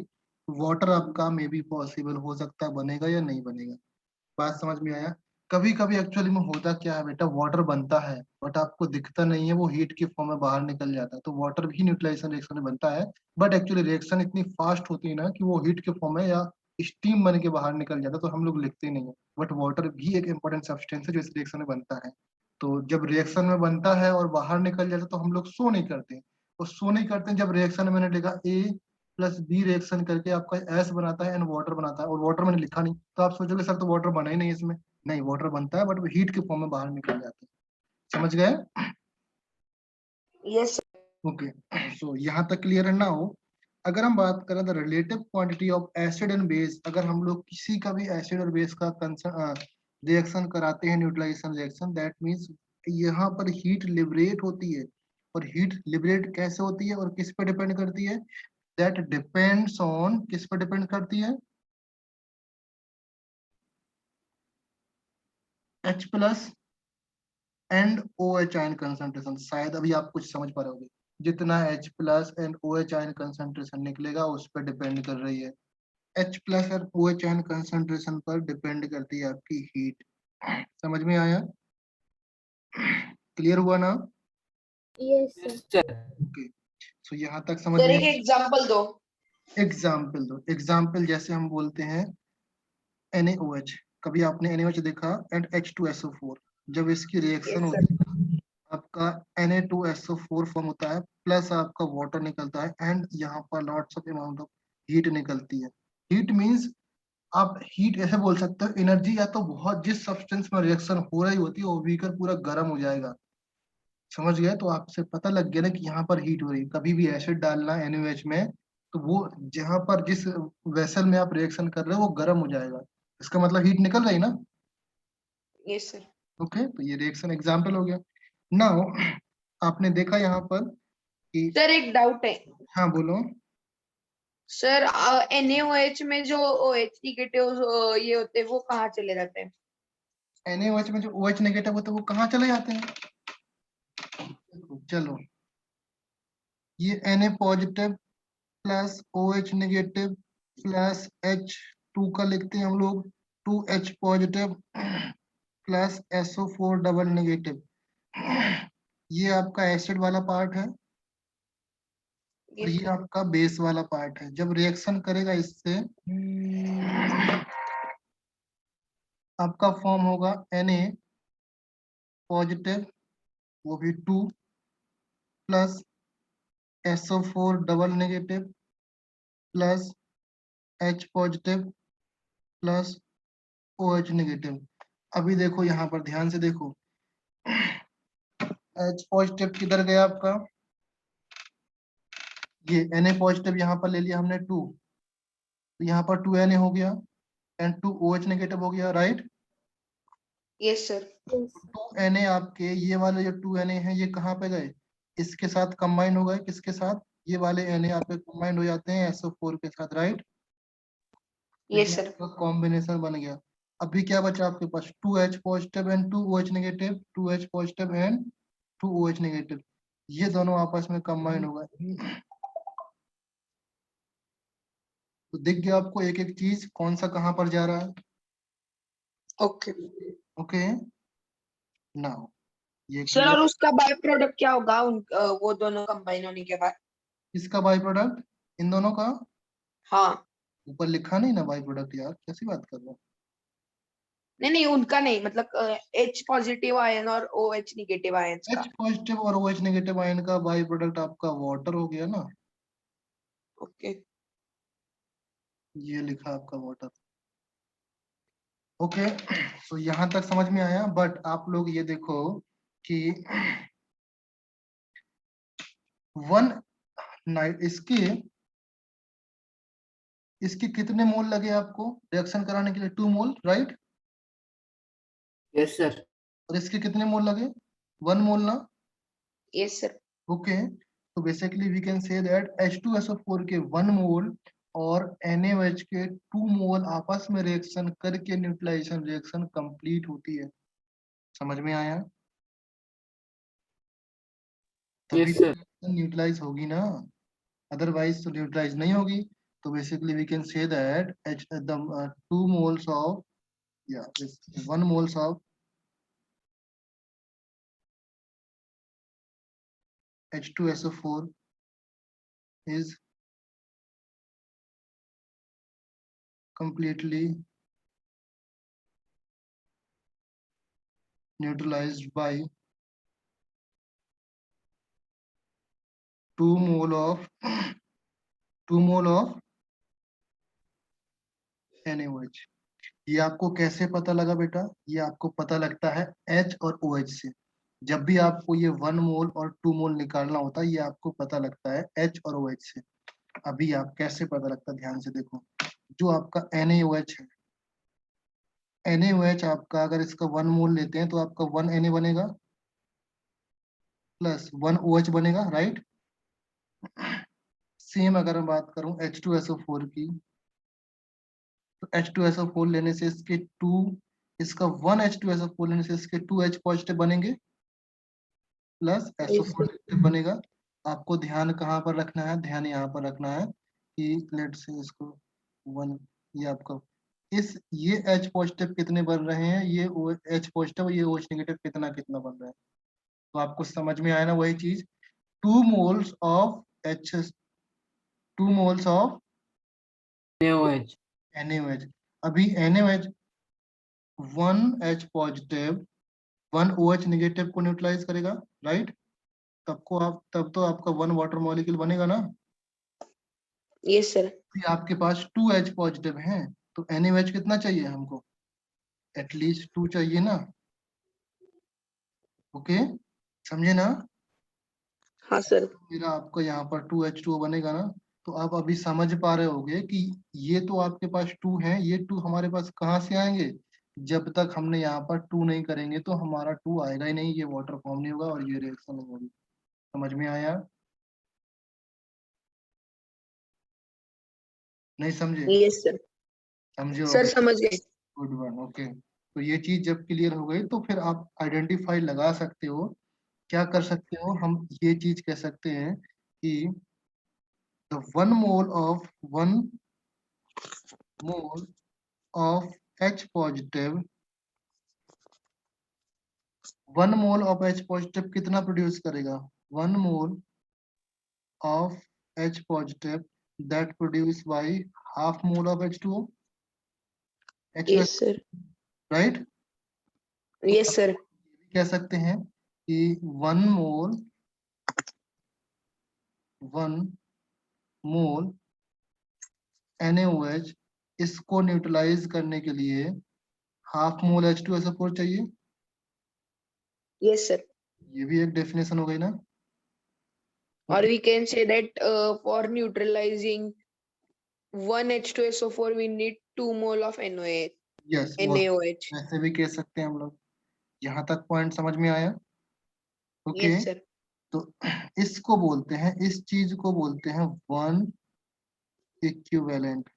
वाटर आपका मे बी पॉसिबल हो सकता है बनेगा या नहीं बनेगा. बात समझ में आया? कभी कभी एक्चुअली में होता क्या है बेटा, वाटर बनता है बट आपको दिखता नहीं है, वो हीट के फॉर्म में बाहर निकल जाता है, तो वाटर भी न्यूट्रलाइजेशन रिएक्शन में बनता है. बट एक्चुअली रिएक्शन इतनी फास्ट होती है ना कि वो हीट के फॉर्म में या स्टीम बन के बाहर निकल जाता है, तो हम लोग लिखते नहीं है. बट वाटर भी एक इंपॉर्टेंट सब्सटेंस है जो इस रिएक्शन में बनता है. तो जब रिएक्शन में बनता है और बाहर निकल जाता है तो हम लोग शो नहीं करते. और शो नहीं करते जब रिएक्शन में मैंने लिखा ए प्लस बी रिएक्शन करके आपका एस बनाता है एंड वाटर बनाता है, और वाटर मैंने लिखा नहीं, तो आप सोचोगे सर तो वाटर बना ही नहीं इसमें. नहीं, वाटर बनता है बट वो हीट के फॉर्म में बाहर निकल जाता है. समझ गए? यस. ओके, सो यहाँ तक क्लियर है ना हो. अगर हम बात करें the relative quantity of acid and base, अगर हम लोग किसी का भी एसिड और बेस का रिएक्शन कराते हैं न्यूट्रलाइजेशन रिएक्शन, दैट मींस यहाँ पर हीट लिबरेट होती है. और हीट लिबरेट कैसे होती है और किस पे डिपेंड करती है? दैट डिपेंड्स ऑन, किस पे डिपेंड करती है? H plus and OH ion concentration. शायद अभी आप कुछ समझ पा रहे होगे. जितना H plus and OH ion concentration निकलेगा उस पर डिपेंड कर रही है. H प्लस और OH आयन कंसंट्रेशन पर डिपेंड करती है आपकी हीट. समझ में आया? क्लियर हुआ ना? Yes, sir. सर. ओके, सो यहाँ तक समझ सर में एक एग्जांपल दो. एग्जाम्पल दो. एग्जाम्पल जैसे हम बोलते हैं NaOH. कभी आपने NaOH देखा एंड H2SO4, जब इसकी रिएक्शन यस होती सर. है आपका Na2SO4 फॉर्म होता है, प्लस आपका वाटर निकलता है, एंड यहाँ पर lots of amount of heat निकलती है. हीट मींस आप हीट ऐसे बोल सकते हो एनर्जी, या तो बहुत जिस सब्सटेंस में रिएक्शन हो रही होती है वो बीकर पूरा गर्म हो जाएगा. समझ गए? तो आपसे पता लग गया ना कि यहाँ पर हीट हो रही है. कभी भी एसिड डालना है NaOH में, तो वो जहाँ पर जिस वेसल में आप रिएक्शन कर रहे हो वो गर्म हो जाएगा, इसका मतलब हीट निकल रही ना. Yes sir. ओके, तो ये रिएक्शन एग्जाम्पल हो गया. नाउ आपने देखा यहाँ पर कि, सर एक डाउट है. हाँ बोलो. सर NaOH में जो OH निगेटिव ये होते हैं वो कहाँ चले जाते हैं? NaOH में जो OH नेगेटिव होता है वो कहाँ चले जाते हैं? चलो, ये Na positive plus OH negative plus H2 का लिखते हैं हम लोग 2H positive plus SO4 double negative. ये आपका एसिड वाला पार्ट है और ये आपका बेस वाला पार्ट है. जब रिएक्शन करेगा इससे आपका फॉर्म होगा Na पॉजिटिव, वो भी 2 plus SO4 double negative plus H positive plus OH negative. अभी देखो यहाँ पर ध्यान से देखो, H पॉजिटिव किधर गया आपका? ये Na पॉजिटिव यहाँ पर ले लिया हमने 2, तो यहाँ पर 2Na हो गया एंड 2OH नेगेटिव हो गया, right? Yes sir. Yes. 2Na आपके ये वाले जो 2Na हैं ये कहाँ पे गए? इसके साथ कंबाइन हो गए. किसके साथ? ये वाले Na आपके कंबाइन हो जाते हैं SO4 के साथ, राइट? Yes sir. कॉम्बिनेशन बन गया। अभी क्या बचा आपके पास 2H positive and 2OH negative, 2H positive and 2OH negative, ये दोनों आपस में कंबाइन होगा। तो दिख गया आपको एक एक चीज कौन सा कहां पर जा रहा है। ओके ओके नाउ ये सर, और clear? उसका बाय प्रोडक्ट क्या होगा वो दोनों कंबाइन होने के बाद? इसका बाई प्रोडक्ट इन दोनों का हाँ, ऊपर लिखा नहीं ना बाई प्रोडक्ट, यार कैसी बात कर रहे हो। नहीं नहीं उनका नहीं, मतलब H पॉजिटिव आयन और OH नेगेटिव आयन का। H पॉजिटिव और OH नेगेटिव आयन का बाई प्रोडक्ट आपका वाटर हो गया ना, ओके ये लिखा आपका वाटर। ओके तो यहां तक समझ में आया। बट आप लोग ये देखो कि वन नाइट इसके कितने मोल लगे आपको रिएक्शन कराने के लिए, 2 मोल राइट। Yes sir. और इसके कितने मोल लगे, 1 मोल ना। Yes sir. ओके तो basically we can say that H2SO4 के 1 मोल और NaOH के 2 मोल आपस में रिएक्शन करके न्यूट्रलाइजेशन रिएक्शन कंप्लीट होती है। समझ में आया? तभी यस सर। न्यूट्रलाइज होगी ना, अदरवाइज तो न्यूट्रलाइज नहीं होगी। तो basically we can say that the 2 moles of this 1 moles of H2SO4 is completely neutralized by 2 mole of NaOH। ये आपको कैसे पता लगा बेटा? ये आपको पता लगता है H और OH से। जब भी आपको ये 1 मोल और 2 मोल निकालना होता है, ये आपको पता लगता है H और OH से। अभी आप कैसे पता लगता है, ध्यान से देखो। जो आपका NaOH है, NaOH आपका अगर इसका 1 मोल लेते हैं तो आपका 1 Na बनेगा प्लस 1 OH बनेगा राइट। सेम अगर मैं बात करूं H2SO4 की, तो H2SO4 लेने से इसके 2, इसका 1 H2SO4 लेने से इसके 2H पॉजिटिव बनेंगे प्लस SO4 नेगेटिव बनेगा। आपको ध्यान कहाँ पर रखना है, ध्यान यहाँ पर रखना है कि लेट से इसको 1, ये आपका ये H पॉजिटिव कितने बन रहे हैं, ये H पॉजिटिव और ये OH नेगेटिव कितना कितना बन रहा है। तो आपको समझ में आया ना वही चीज, 2 moles of H, 2 moles of NaOH। NaOH। अभी NaOH 1H positive 1 OH negative को न्यूट्रलाइज करेगा राइट। तब तो आपका 1 वाटर मॉलिक्यूल बनेगा ना। Yes sir. आपके पास 2H पॉजिटिव है तो NaOH कितना चाहिए हमको, एटलीस्ट 2 चाहिए ना। ओके समझे ना। हाँ सर। मेरा आपको यहाँ पर 2H2O बनेगा ना। तो आप अभी समझ पा रहे होगे कि ये तो आपके पास 2 है, ये 2 हमारे पास कहाँ से आएंगे, जब तक हमने यहाँ पर 2 नहीं करेंगे तो हमारा 2 आएगा ही नहीं, ये वाटर फॉर्म नहीं होगा और ये रिएक्शन नहीं होगी। समझ में आया? नहीं समझे? Yes sir. समझे सर होगे। समझ गए। Good one. ओके तो ये चीज जब क्लियर हो गई तो फिर आप आइडेंटिफाई लगा सकते हो। क्या कर सकते हो, हम ये चीज कह सकते हैं कि the 1 mole of H positive, 1 mole of H positive कितना प्रोड्यूस करेगा, 1 mole of H positive that produced by half mole of H2O, yes sir. Right. Yes sir. कह सकते हैं कि 1 मोल NaOH इसको न्यूट्रलाइज करने के लिए हाफ मोल H2SO4 चाहिए। Yes sir. ये भी एक डेफिनेशन हो गई ना। और we can say that for neutralizing 1 H2SO4 we need 2 mole of NaOH. Yes NaOH. ऐसे भी कह सकते हैं हम लोग। यहाँ तक पॉइंट समझ में आया? Okay yes sir. तो इसको बोलते हैं, इस चीज को बोलते हैं 1 इक्विवेलेंट।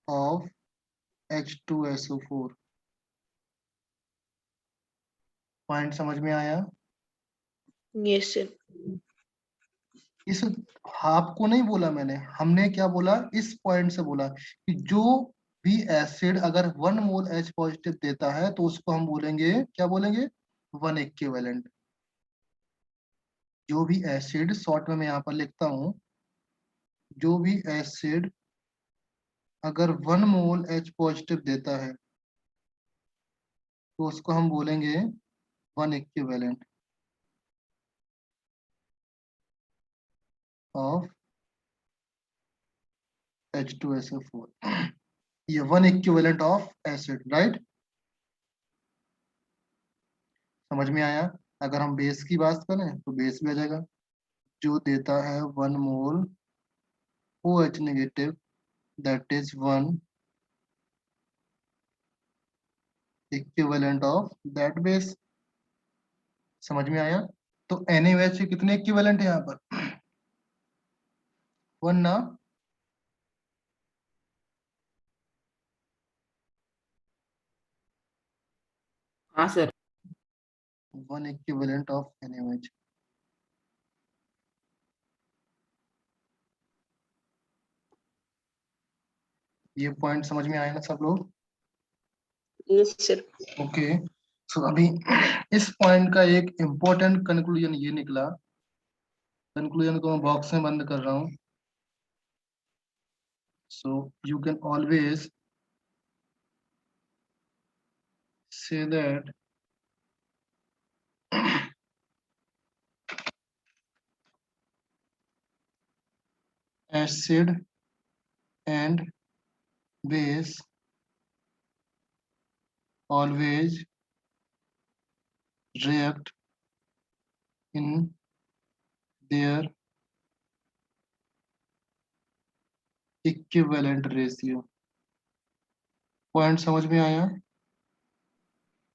of H2SO4। पॉइंट समझ में आया? Yes sir. इस हाफ को नहीं बोला मैंने, हमने क्या बोला, इस पॉइंट से बोला कि जो भी एसिड अगर 1 मोल H पॉजिटिव देता है तो उसको हम बोलेंगे, क्या बोलेंगे, 1 इक्विवेलेंट। जो भी एसिड, शॉर्ट में मैं यहाँ पर लिखता हूं, जो भी एसिड अगर 1 मोल H पॉजिटिव देता है तो उसको हम बोलेंगे 1 इक्विवेलेंट ऑफ H2SO4। ये 1 इक्विवेलेंट ऑफ एसिड, राइट? समझ में आया? अगर हम बेस की बात करें तो बेस भी आ जाएगा, जो देता है 1 मोल OH negative, that is 1 equivalent of that base. समझ में आया? तो NaOH के कितने इक्विवेलेंट है यहाँ पर? 1 ना? हाँ सर। 1 equivalent of NaOH। ये पॉइंट समझ में आया ना सब लोग? Yes sir. ओके, सो अभी इस पॉइंट का एक इम्पोर्टेंट कंक्लूजन ये निकला, कंक्लूजन को मैं बॉक्स में बंद कर रहा हूँ। So you can always say that acid and base always react in their equivalent ratio। Point समझ में आया?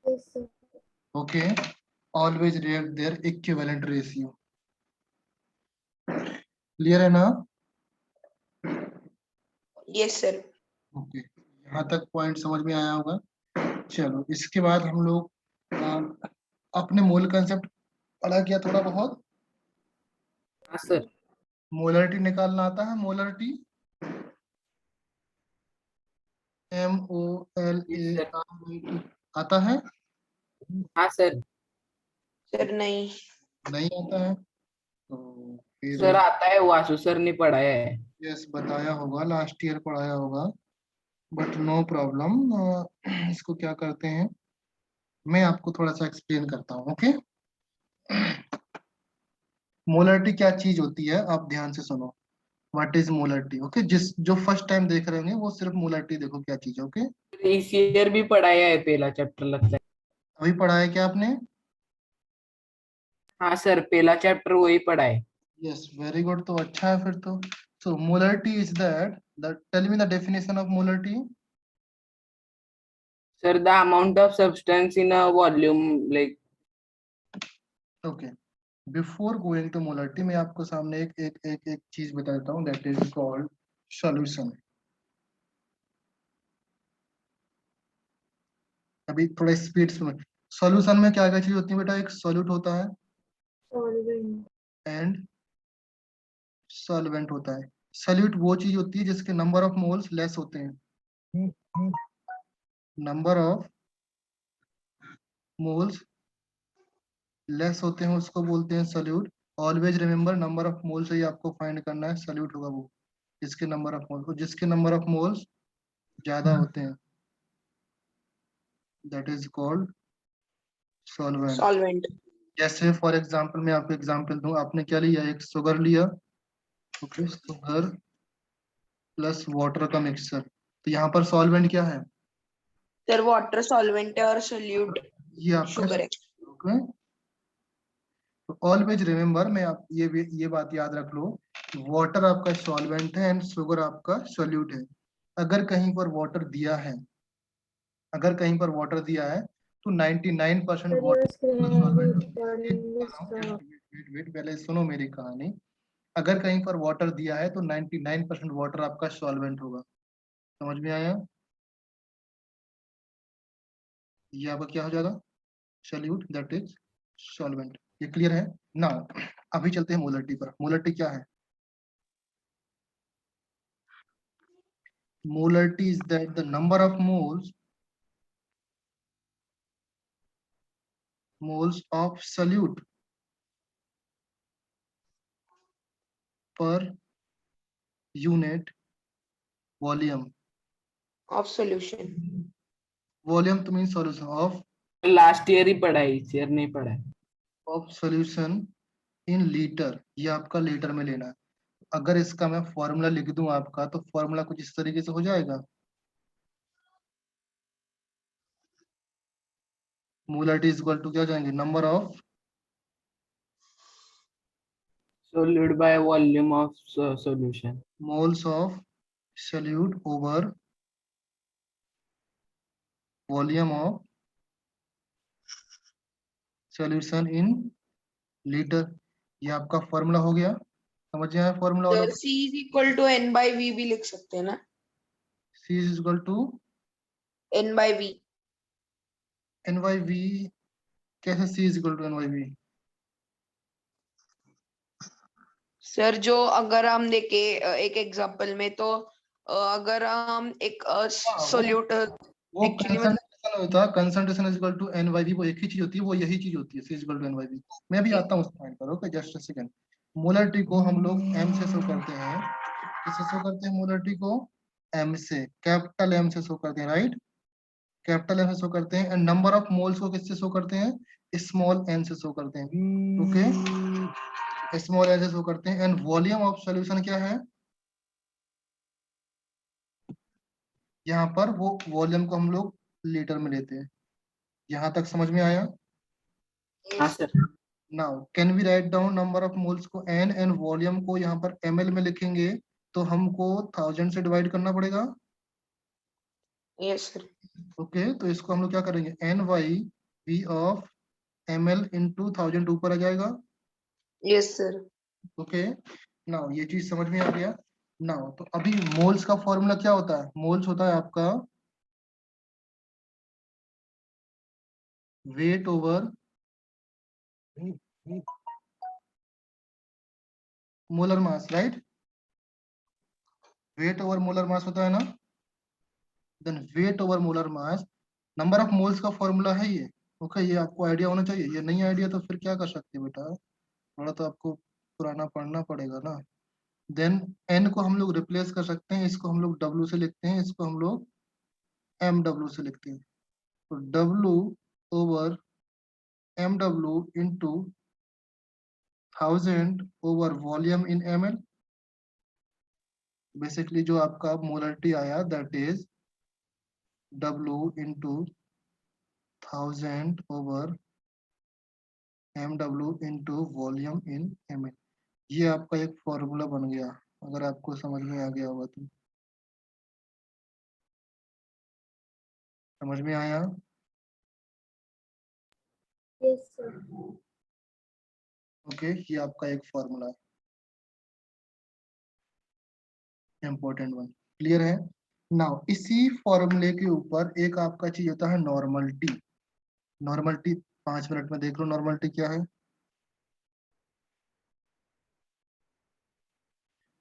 Yes, sir. Okay, always react their equivalent ratio. Clear है ना? Yes sir. ओके, यहाँ तक पॉइंट समझ में आया होगा। चलो इसके बाद हम लोग अपने मोल कंसेप्ट पढ़ा किया थोड़ा बहुत। हाँ सर। मोलरिटी निकालना आता है? मोलरिटी MOLARIT आता है? हाँ सर। सर नहीं। नहीं आता है तो फिर सर आता है, वासु सर ने पढ़ाया है। यस, बताया होगा, लास्ट ईयर पढ़ाया होगा, बट नो प्रॉब्लम। इसको क्या करते हैं, मैं आपको थोड़ा सा एक्सप्लेन करता हूँ। ओके, मोलरिटी क्या चीज होती है, आप ध्यान से सुनो। What is molarity? ओके, जिस जो फर्स्ट टाइम देख रहे होंगे वो सिर्फ मोलरिटी देखो क्या चीज है। ओके, इस ईयर भी पढ़ाया है, पहला चैप्टर लगता है। अभी पढ़ा है क्या आपने? हाँ सर, पहला चैप्टर वही पढ़ा है। यस, वेरी गुड, तो अच्छा है फिर तो। So molarity is that tell me the definition of molarity. Sir, the amount of substance in a volume, like. Okay, before going to molarity मैं आपको सामने एक चीज बता देता हूँ, दैट इज कॉल्ड सॉल्यूशन। अभी थोड़ा स्पीड में, सॉल्यूशन में क्या क्या चीज होती है बेटा? एक सॉल्यूट होता है Solvent. एंड सॉल्वेंट होता है। सॉल्यूट वो चीज होती है जिसके नंबर ऑफ मोल्स लेस होते हैं। नंबर ऑफ मोल्स लेस होते हैं उसको बोलते हैं solute. Always remember, number of mole से ही आपको फाइंड करना है, सॉल्यूट होगा वो जिसके नंबर ऑफ मोल्स, जिसके नंबर ऑफ मोल्स ज्यादा होते हैं, that is called solvent. Solvent. जैसे फॉर एग्जांपल, मैं आपको एग्जांपल दूं, आपने क्या लिया, एक शुगर लिया, ओके, शुगर प्लस वाटर का मिक्सचर, तो यहाँ पर सॉल्वेंट क्या है? सर वाटर सॉल्वेंट है और सोल्यूट ये आपका शुगर है। ओके। तो ऑलवेज रिमेम्बर, मैं आप ये बात याद रख लो, वाटर आपका सॉल्वेंट है एंड शुगर आपका सोल्यूट है। अगर कहीं पर वाटर दिया है, अगर कहीं पर वाटर दिया है तो 99% Sir, your water screen is solvent recording is होगा। stop. वेट, पहले सुनो मेरी कहानी। अगर कहीं पर वाटर दिया है तो 99% वाटर आपका सॉल्वेंट होगा, समझ में आया? ये आपका क्या हो जाएगा? Solute that is solvent. ये क्लियर है? नाउ अभी चलते हैं मोलरिटी पर। मोलरिटी क्या है? Molarity is that the number of moles of solute per unit volume. Of solution. Volume to mean solution last year ही पढ़ा है, इस ईयर नहीं पढ़ा है। of solution in liter। ये आपका लीटर में लेना है। अगर इसका मैं फॉर्मूला लिख दूं आपका, तो फॉर्मूला कुछ इस तरीके से हो जाएगा। मोलरिटी इज इक्वल टू क्या जाएंगे? Number of solute by volume of solution. Moles of solute over volume of solution in litre. ये आपका फॉर्मूला हो गया। समझ आया फॉर्मूला वाला? Sir C is equal to N by V भी लिख सकते हैं ना? C is equal to N by V। N by V. कैसे C is equal to N by V? Sir जो अगर हम देखे एक एग्जांपल में, तो अगर हम एक सॉल्यूट वो एक्चुअली मतलब कंसंट्रेशन होता है। Concentration is equal to N by V. वो एक ही चीज होती है, वो यही चीज होती है, C is equal to N by V. मैं भी आता हूँ उस पॉइंट पर। Okay, just a second. Molarity को हम लोग M से शो करते हैं। किससे शो करते हैं मोलरिटी को? M से, कैपिटल M से शो करते हैं, राइट? कैपिटल M से शो करते हैं। एंड नंबर ऑफ मोल्स को किससे शो करते हैं? स्मॉल n से शो करते हैं। ओके, स्मॉल n से शो करते हैं। एंड वॉल्यूम ऑफ सॉल्यूशन क्या है? यहाँ पर वो वॉल्यूम को हम लोग लीटर में लेते हैं। यहाँ तक समझ में आया? हाँ सर। Now can we write down number of moles को n एंड वॉल्यूम को यहाँ पर ml में लिखेंगे, तो हमको 1000 से डिवाइड करना पड़ेगा। Yes sir. ओके, तो इसको हम लोग क्या करेंगे? n by V of ml into 1000 ऊपर आ जाएगा। Yes sir. ओके, नाउ ये चीज समझ में आ गया। नाउ तो अभी मोल्स का फॉर्मूला क्या होता है? मोल्स होता है आपका weight over molar mass, right? Weight over molar mass होता है ना? Then weight over molar mass, number of moles का फॉर्मूला है ये। ओके, ये आपको आइडिया होना चाहिए। ये नहीं आइडिया तो फिर क्या कर सकते हैं बेटा? थोड़ा तो आपको पुराना पढ़ना पड़ेगा ना। देन n को हम लोग रिप्लेस कर सकते हैं। इसको हम लोग w से लिखते हैं, इसको हम लोग mw से लिखते हैं। तो w over mw into 1000 over volume इन ml। बेसिकली जो आपका मोलरिटी आया that is w into 1000 over mw into volume in ml। ये आपका एक फॉर्मूला बन गया, अगर आपको समझ में आ गया होगा तो। समझ में आया? Yes, sir. ओके, ये आपका एक फॉर्मूला है, इम्पोर्टेंट वन। क्लियर है? नाउ इसी फॉर्मूले के ऊपर एक आपका चीज होता है नॉर्मलिटी। नॉर्मलिटी 5 मिनट में देख लो, नॉर्मलिटी क्या है?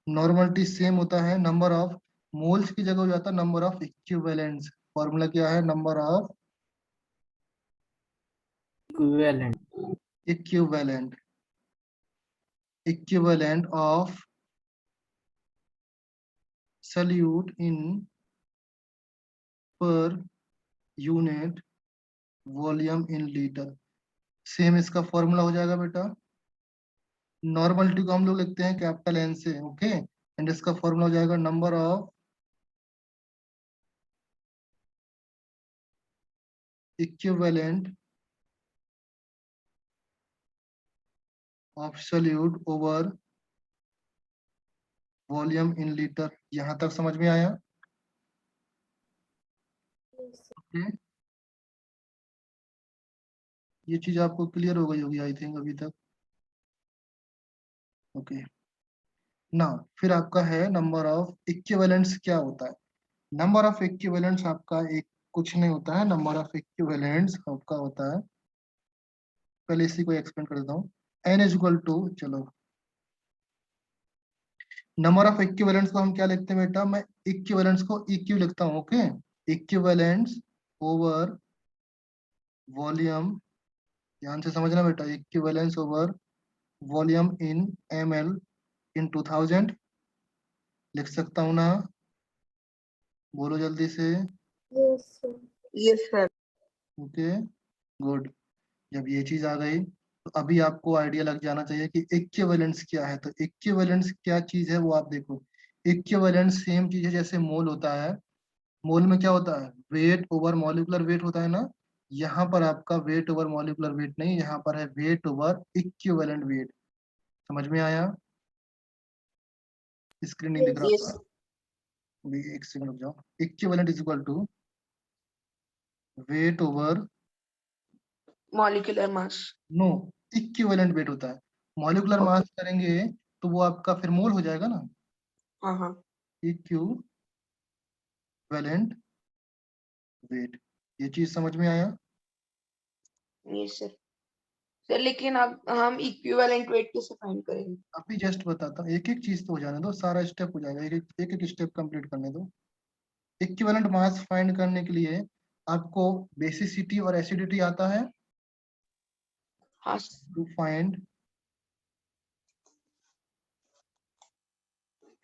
नॉर्मलिटी सेम होता है, नंबर ऑफ मोल्स की जगह हो जाता है नंबर ऑफ इक्विवेलेंट्स। फॉर्मूला क्या है? Number of equivalent. Equivalent, equivalent of solute in per unit volume in litre. Same इसका फॉर्मूला हो जाएगा बेटा। नॉर्मलिटी को हम लोग लिखते हैं कैपिटल एन से। ओके, एंड इसका फॉर्मूला हो जाएगा number of equivalent of solute over volume in litre. यहां तक समझ में आया? Yes, sir. ओके, ये चीज आपको क्लियर हो गई होगी आई थिंक अभी तक। ओके, ना फिर आपका है नंबर ऑफ इक्विवेलेंट्स क्या होता है? नंबर ऑफ इक्विवेलेंट्स आपका एक कुछ नहीं होता है, नंबर ऑफ इक्विवेलेंट्स आपका होता है, पहले इसी को एक्सप्लेन कर देता हूँ। n इज इक्वल टू, चलो नंबर ऑफ इक्विवेलेंट्स को हम क्या लिखते हैं बेटा, मैं इक्विवेलेंट्स को इक्यू लिखता हूँ, ओके। इक्विवेलेंट्स ओवर वॉल्यूम, ध्यान से समझना बेटा, इक्विवेलेंस ओवर वॉल्यूम इन ml इन 2000 लिख सकता हूँ ना, बोलो जल्दी से। Yes, sir. Yes sir. Okay good. जब ये चीज आ गई तो अभी आपको आइडिया लग जाना चाहिए कि इक्विवेलेंस क्या है। तो इक्विवेलेंस क्या चीज है वो आप देखो। इक्विवेलेंस सेम चीज है जैसे मोल होता है। मोल में क्या होता है, वेट ओवर मॉलिक्यूलर वेट होता है ना। यहाँ पर आपका वेट ओवर मॉलिक्यूलर वेट नहीं, यहाँ पर है वेट ओवर इक्विवेलेंट वेट। समझ में आया? स्क्रीन नहीं दिख Yes. रहा यस था, अभी एक सेकंड रुक जाओ। Equivalent is equal to weight over, molecular mass. No, equivalent weight होता है। Molecular okay. मास करेंगे तो वो आपका फिर मोल हो जाएगा ना, हाँ हाँ। Equivalent weight. ये चीज समझ में आया? Yes sir. सर लेकिन अब हम इक्विवेलेंट वेट कैसे फाइंड करेंगे? अभी जस्ट बताता हूँ, एक एक चीज तो हो जाने दो, सारा स्टेप हो जाएगा, एक एक स्टेप कंप्लीट करने दो। इक्विवेलेंट मास फाइंड करने के लिए आपको बेसिसिटी और एसिडिटी आता है। हाँ। टू फाइंड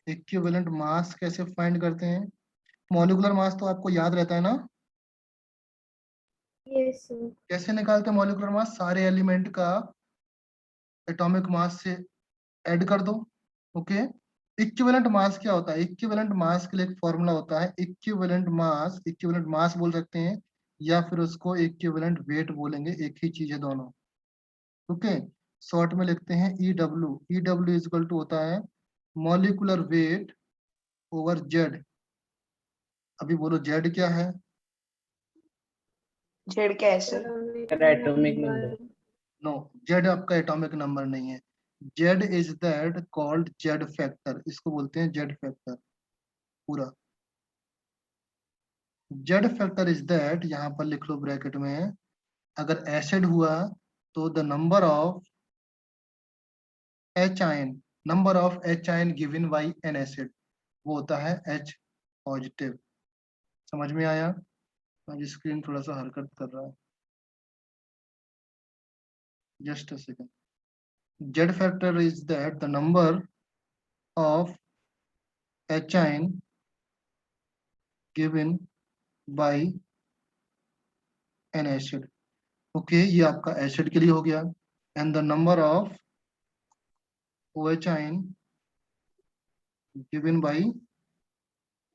इक्विवेलेंट मास कैसे फाइंड करते हैं? मॉलिक्यूलर मास तो आपको याद रहता है ना, Yes, sir. कैसे निकालते हैं मॉलिक्यूलर मास? सारे एलिमेंट का एटॉमिक मास से ऐड कर दो, ओके। इक्विवेलेंट मास क्या होता है? इक्विवेलेंट मास के लिए एक फॉर्मूला होता है, इक्विवेलेंट मास, इक्विवेलेंट मास बोल सकते हैं या फिर उसको इक्विवेलेंट वेट बोलेंगे, एक ही चीज है दोनों, ओके। शॉर्ट में लिखते हैं EW। EW is equal to होता है मॉलिक्यूलर वेट ओवर जेड। अभी बोलो जेड क्या है? जेड क्या है sir? Atomic atomic number. Number. No, Z आपका एटॉमिक नंबर नहीं है। Z is that called Z factor, इसको बोलते हैं जेड फैक्टर पूरा। जेड फैक्टर इज दैट, यहाँ पर लिख लो ब्रैकेट में, अगर एसिड हुआ तो the number of H ion, number of H ion given by N acid, वो होता है H पॉजिटिव। समझ में आया? आज स्क्रीन थोड़ा सा हरकत कर रहा है, just a second. Z factor is that the number of H ion given by N acid, okay. ये आपका एसिड के लिए हो गया। And the number of OH ion given by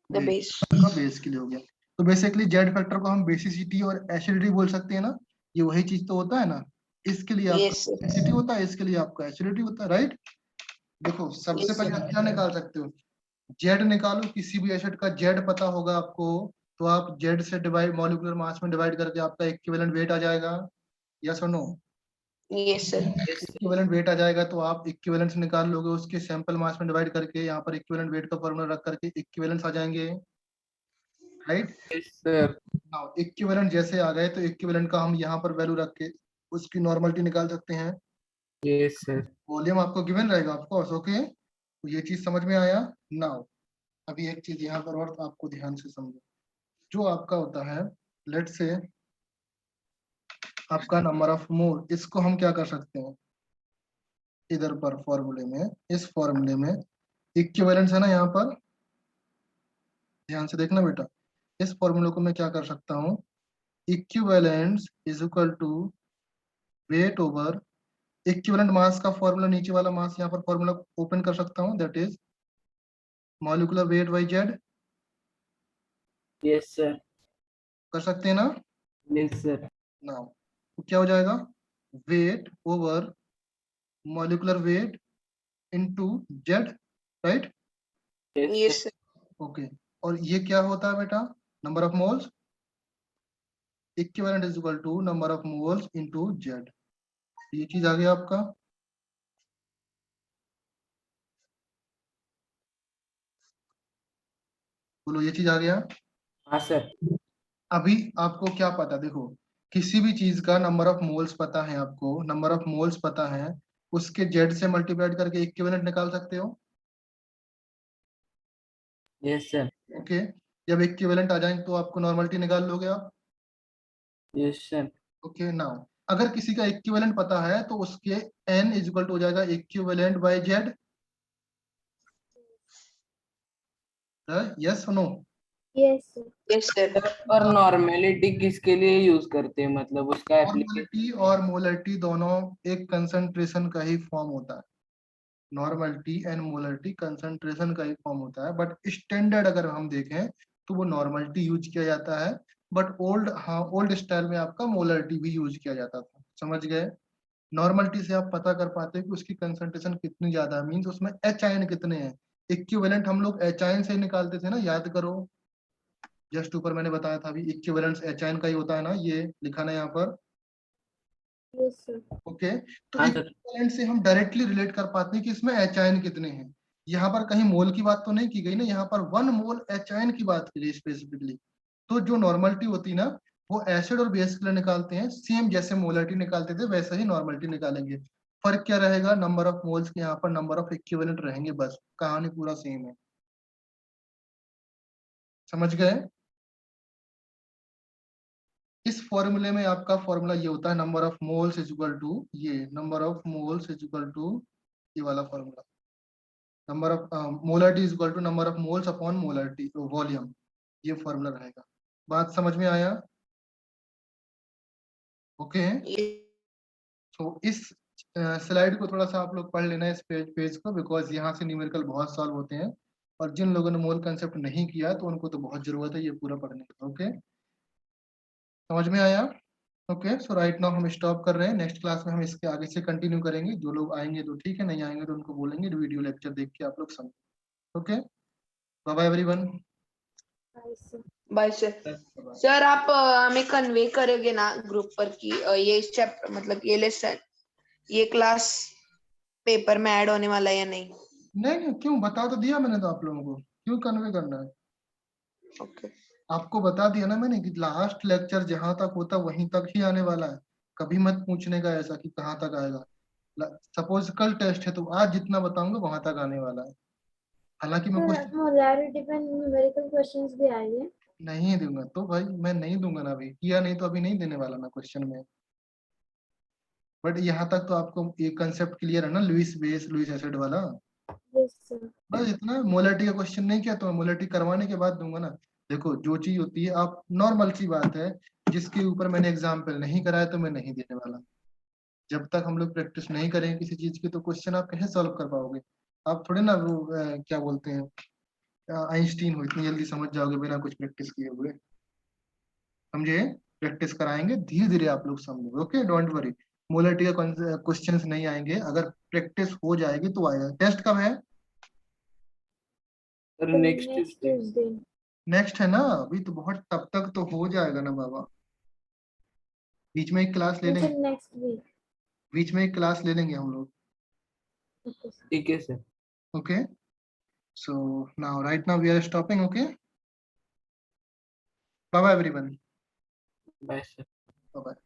the base. का बेस के लिए हो गया। तो बेसिकली जेड फैक्टर को हम बेसिसिटी और एसिडिटी बोल सकते हैं ना, ये वही चीज तो होता है ना। इसके लिए आपका यस सर। बेसिसिटी होता है, इसके लिए आपका एसिडिटी होता है, राइट। देखो सबसे Yes, पहले sir. आप क्या निकाल सकते हो, जेड निकालो, किसी भी एसिड का जेड पता होगा आपको, तो आप जेड से डिवाइड, मॉलिक्यूलर मास में डिवाइड करके आपका इक्विवेलेंट वेट आ जाएगा, यस और no. Yes sir. Equivalent weight आ जाएगा तो आप इक्विवेलेंस निकाल लोगे, उसके सैंपल मास में डिवाइड करके यहाँ पर इक्विवेलेंट वेट का फॉर्मूला रख करके इक्विवेलेंस आ जाएंगे, right. Yes sir. Now equivalent जैसे आ गए तो इक्विवेलेंट का हम यहाँ पर वैल्यू रख के उसकी नॉर्मलिटी निकाल सकते हैं। Yes sir. वॉल्यूम आपको गिवन रहेगा ऑफ कोर्स, ओके। तो ये चीज समझ में आया। नाउ अभी एक चीज यहाँ पर और आपको ध्यान से समझो, जो आपका होता है, लेट से आपका नंबर ऑफ मोल, इसको हम क्या कर सकते हैं, इधर पर फॉर्मूले में, इस फॉर्मूले में इक्विवेलेंस है ना यहाँ पर, ध्यान से देखना बेटा। इस फॉर्मूले को मैं क्या कर सकता हूँ, equivalence is equal to weight over equivalent mass का फॉर्मूला, नीचे वाला मास यहाँ पर फॉर्मूला ओपन कर सकता हूँ, that is molecular weight by Z. Yes sir. कर सकते हैं ना। Yes sir. नाउ तो क्या हो जाएगा, weight over molecular weight into Z, right. Yes sir. Okay, और ये क्या होता है बेटा, number of moles, equivalent is equal to number of moles into Z. ये चीज आ गया आपका। बोलो ये चीज आ गया। हाँ सर। अभी आपको क्या पता, देखो किसी भी चीज का नंबर ऑफ मोल्स पता है, आपको नंबर ऑफ मोल्स पता है, उसके जेड से मल्टीप्लाइड करके इक्विवेलेंट निकाल सकते हो। Yes sir. ओके, जब इक्विवेलेंट आ जाए तो आपको नॉर्मलिटी निकाल लोगे आप। Yes sir. ओके, नाउ अगर किसी का इक्विवेलेंट पता है तो उसके n इज इक्वल टू हो जाएगा equivalent by Z. Yes no? Yes, sir. Yes sir. और नॉर्मेलिटी किसके लिए यूज करते हैं, मतलब उसका एप्लीकेशन? नॉर्मलिटी और मोलरिटी दोनों एक कंसंट्रेशन का ही फॉर्म होता है। नॉर्मलिटी एंड मोलरिटी कंसंट्रेशन का ही फॉर्म होता है, बट स्टैंडर्ड अगर हम देखें तो वो नॉर्मलिटी यूज किया जाता है, बट ओल्ड, हाँ ओल्ड स्टाइल में आपका मोलरिटी भी यूज किया जाता था। समझ गए? नॉर्मलिटी से आप पता कर पाते हैं कि उसकी कंसंट्रेशन कितनी ज्यादा है, मींस उसमें एच आयन कितने हैं। इक्विवेलेंट हम लोग एच आयन से ही निकालते थे ना, याद करो, जस्ट ऊपर मैंने बताया था अभी, इक्विवेलेंट एच आयन का ही होता है ना, ये लिखा ना यहाँ पर। Yes, sir. ओके, तो हाँ सर। इक्विवेलेंट से हम डायरेक्टली रिलेट कर पाते हैं कि इसमें एच आयन कितने हैं। यहाँ पर कहीं मोल की बात तो नहीं की गई ना, यहाँ पर 1 मोल एच आयन की बात की गई स्पेसिफिकली। तो जो नॉर्मलिटी होती है ना, वो एसिड और बेस के लिए निकालते हैं, सेम जैसे मोलरिटी निकालते थे वैसे ही नॉर्मलिटी निकालेंगे। फर्क क्या रहेगा, नंबर ऑफ मोल्स के यहाँ पर नंबर ऑफ इक्विवेलेंट रहेंगे, बस कहानी पूरा सेम है। समझ गए? इस फॉर्मूले में आपका फॉर्मूला ये होता है, number of moles is equal to, ये number of moles is equal to ये वाला formula, number of molarity is equal to number of moles upon molarity volume, ये फॉर्मूला रहेगा। बात समझ में आया? ओके, तो इस स्लाइड को थोड़ा सा आप लोग पढ़ लेना, इस पेज को, बिकॉज यहाँ से न्यूमेरिकल बहुत सॉल्व होते हैं, और जिन लोगों ने मोल कंसेप्ट नहीं किया तो उनको तो बहुत जरूरत है ये पूरा पढ़ने की। ओके, समझ में आया? ओके, सो राइट नाउ हम स्टॉप कर रहे हैं, नेक्स्ट क्लास में हम इसके आगे से कंटिन्यू करेंगे। जो लोग आएंगे तो ठीक है, नहीं आएंगे तो उनको बोलेंगे वीडियो लेक्चर देख के आप लोग समझो। Okay, bye bye everyone. Bye, sir. Bye sir. Sir आप हमें कन्वे करोगे ना ग्रुप पर कि ये चैप्टर मतलब ये लेसन ये क्लास पेपर में ऐड होने वाला है या नहीं? नहीं नहीं, क्यों, बता तो दिया मैंने तो आप लोगों को, क्यों कन्वे करना है? ओके। आपको बता दिया ना मैंने कि लास्ट लेक्चर जहां तक होता वहीं तक ही आने वाला है। कभी मत पूछने का ऐसा कि कहाँ तक आएगा। सपोज कल टेस्ट है तो आज जितना बताऊंगा वहां तक आने वाला है। हालांकि मैं कुछ Sir, molarity पे numerical questions भी आएंगे। नहीं दूंगा तो भाई मैं नहीं दूंगा ना, अभी किया नहीं तो अभी नहीं देने वाला ना क्वेश्चन में। बट यहाँ तक तो आपको एक कंसेप्ट क्लियर है ना, लुइस बेस लुइस एसिड वाला। Yes, sir. बस इतना, मोलरिटी का क्वेश्चन नहीं किया तो मैं मोलरिटी करवाने के बाद दूंगा ना। देखो जो चीज होती है, आप नॉर्मल सी बात है, जिसके ऊपर मैंने एग्जाम्पल नहीं कराया तो मैं नहीं देने वाला। जब तक हम लोग प्रैक्टिस नहीं करेंगे किसी चीज की तो क्वेश्चन आप कैसे सॉल्व कर पाओगे? आप थोड़े ना वो क्या बोलते हैं, आइंस्टीन हो, इतनी जल्दी समझ जाओगे बिना कुछ प्रैक्टिस किए हुए। समझे? प्रैक्टिस कराएंगे, धीरे धीरे आप लोग समझोगे। ओके, डोंट वरी, मोलरिटी का क्वेश्चंस नहीं आएंगे, अगर प्रैक्टिस हो जाएगी तो आएगा। टेस्ट कब है? Sir So next next Tuesday. Tuesday. Next है ना, अभी तो बहुत, तब तक तो हो जाएगा ना बाबा। बीच में एक क्लास ले Until लेंगे, next week. बीच में एक क्लास ले लेंगे हम लोग। Okay, sir. ठीक है सर। Okay, so now right now we are stopping. Okay, bye bye everyone, bye sir. Bye bye.